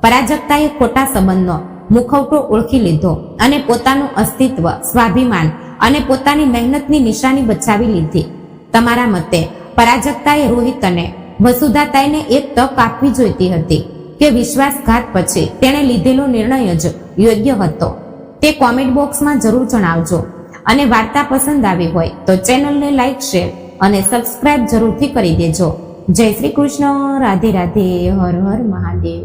[SPEAKER 1] પરાજકતાએ ખોટા સંબંધનો મુખવટો ઓળખી લીધો અને પોતાનું અસ્તિત્વ, સ્વાભિમાન અને પોતાની મહેનતની નિશાની બચાવી લીધી. તમારા મતે પરાજકતાએ રોહિત અને વસુધાતાઈને એક તક આપવી જોઈતી હતી કે વિશ્વાસઘાત પછી તેણે લીધેલો નિર્ણય જ યોગ્ય હતો? તે કોમેન્ટ બોક્સમાં જરૂર જણાવજો. અને વાર્તા પસંદ આવી હોય તો ચેનલને લાઈક, શેર અને સબસ્ક્રાઇબ જરૂરથી કરી દેજો. જય શ્રી કૃષ્ણ. રાધે રાધે. હર હર મહાદેવ.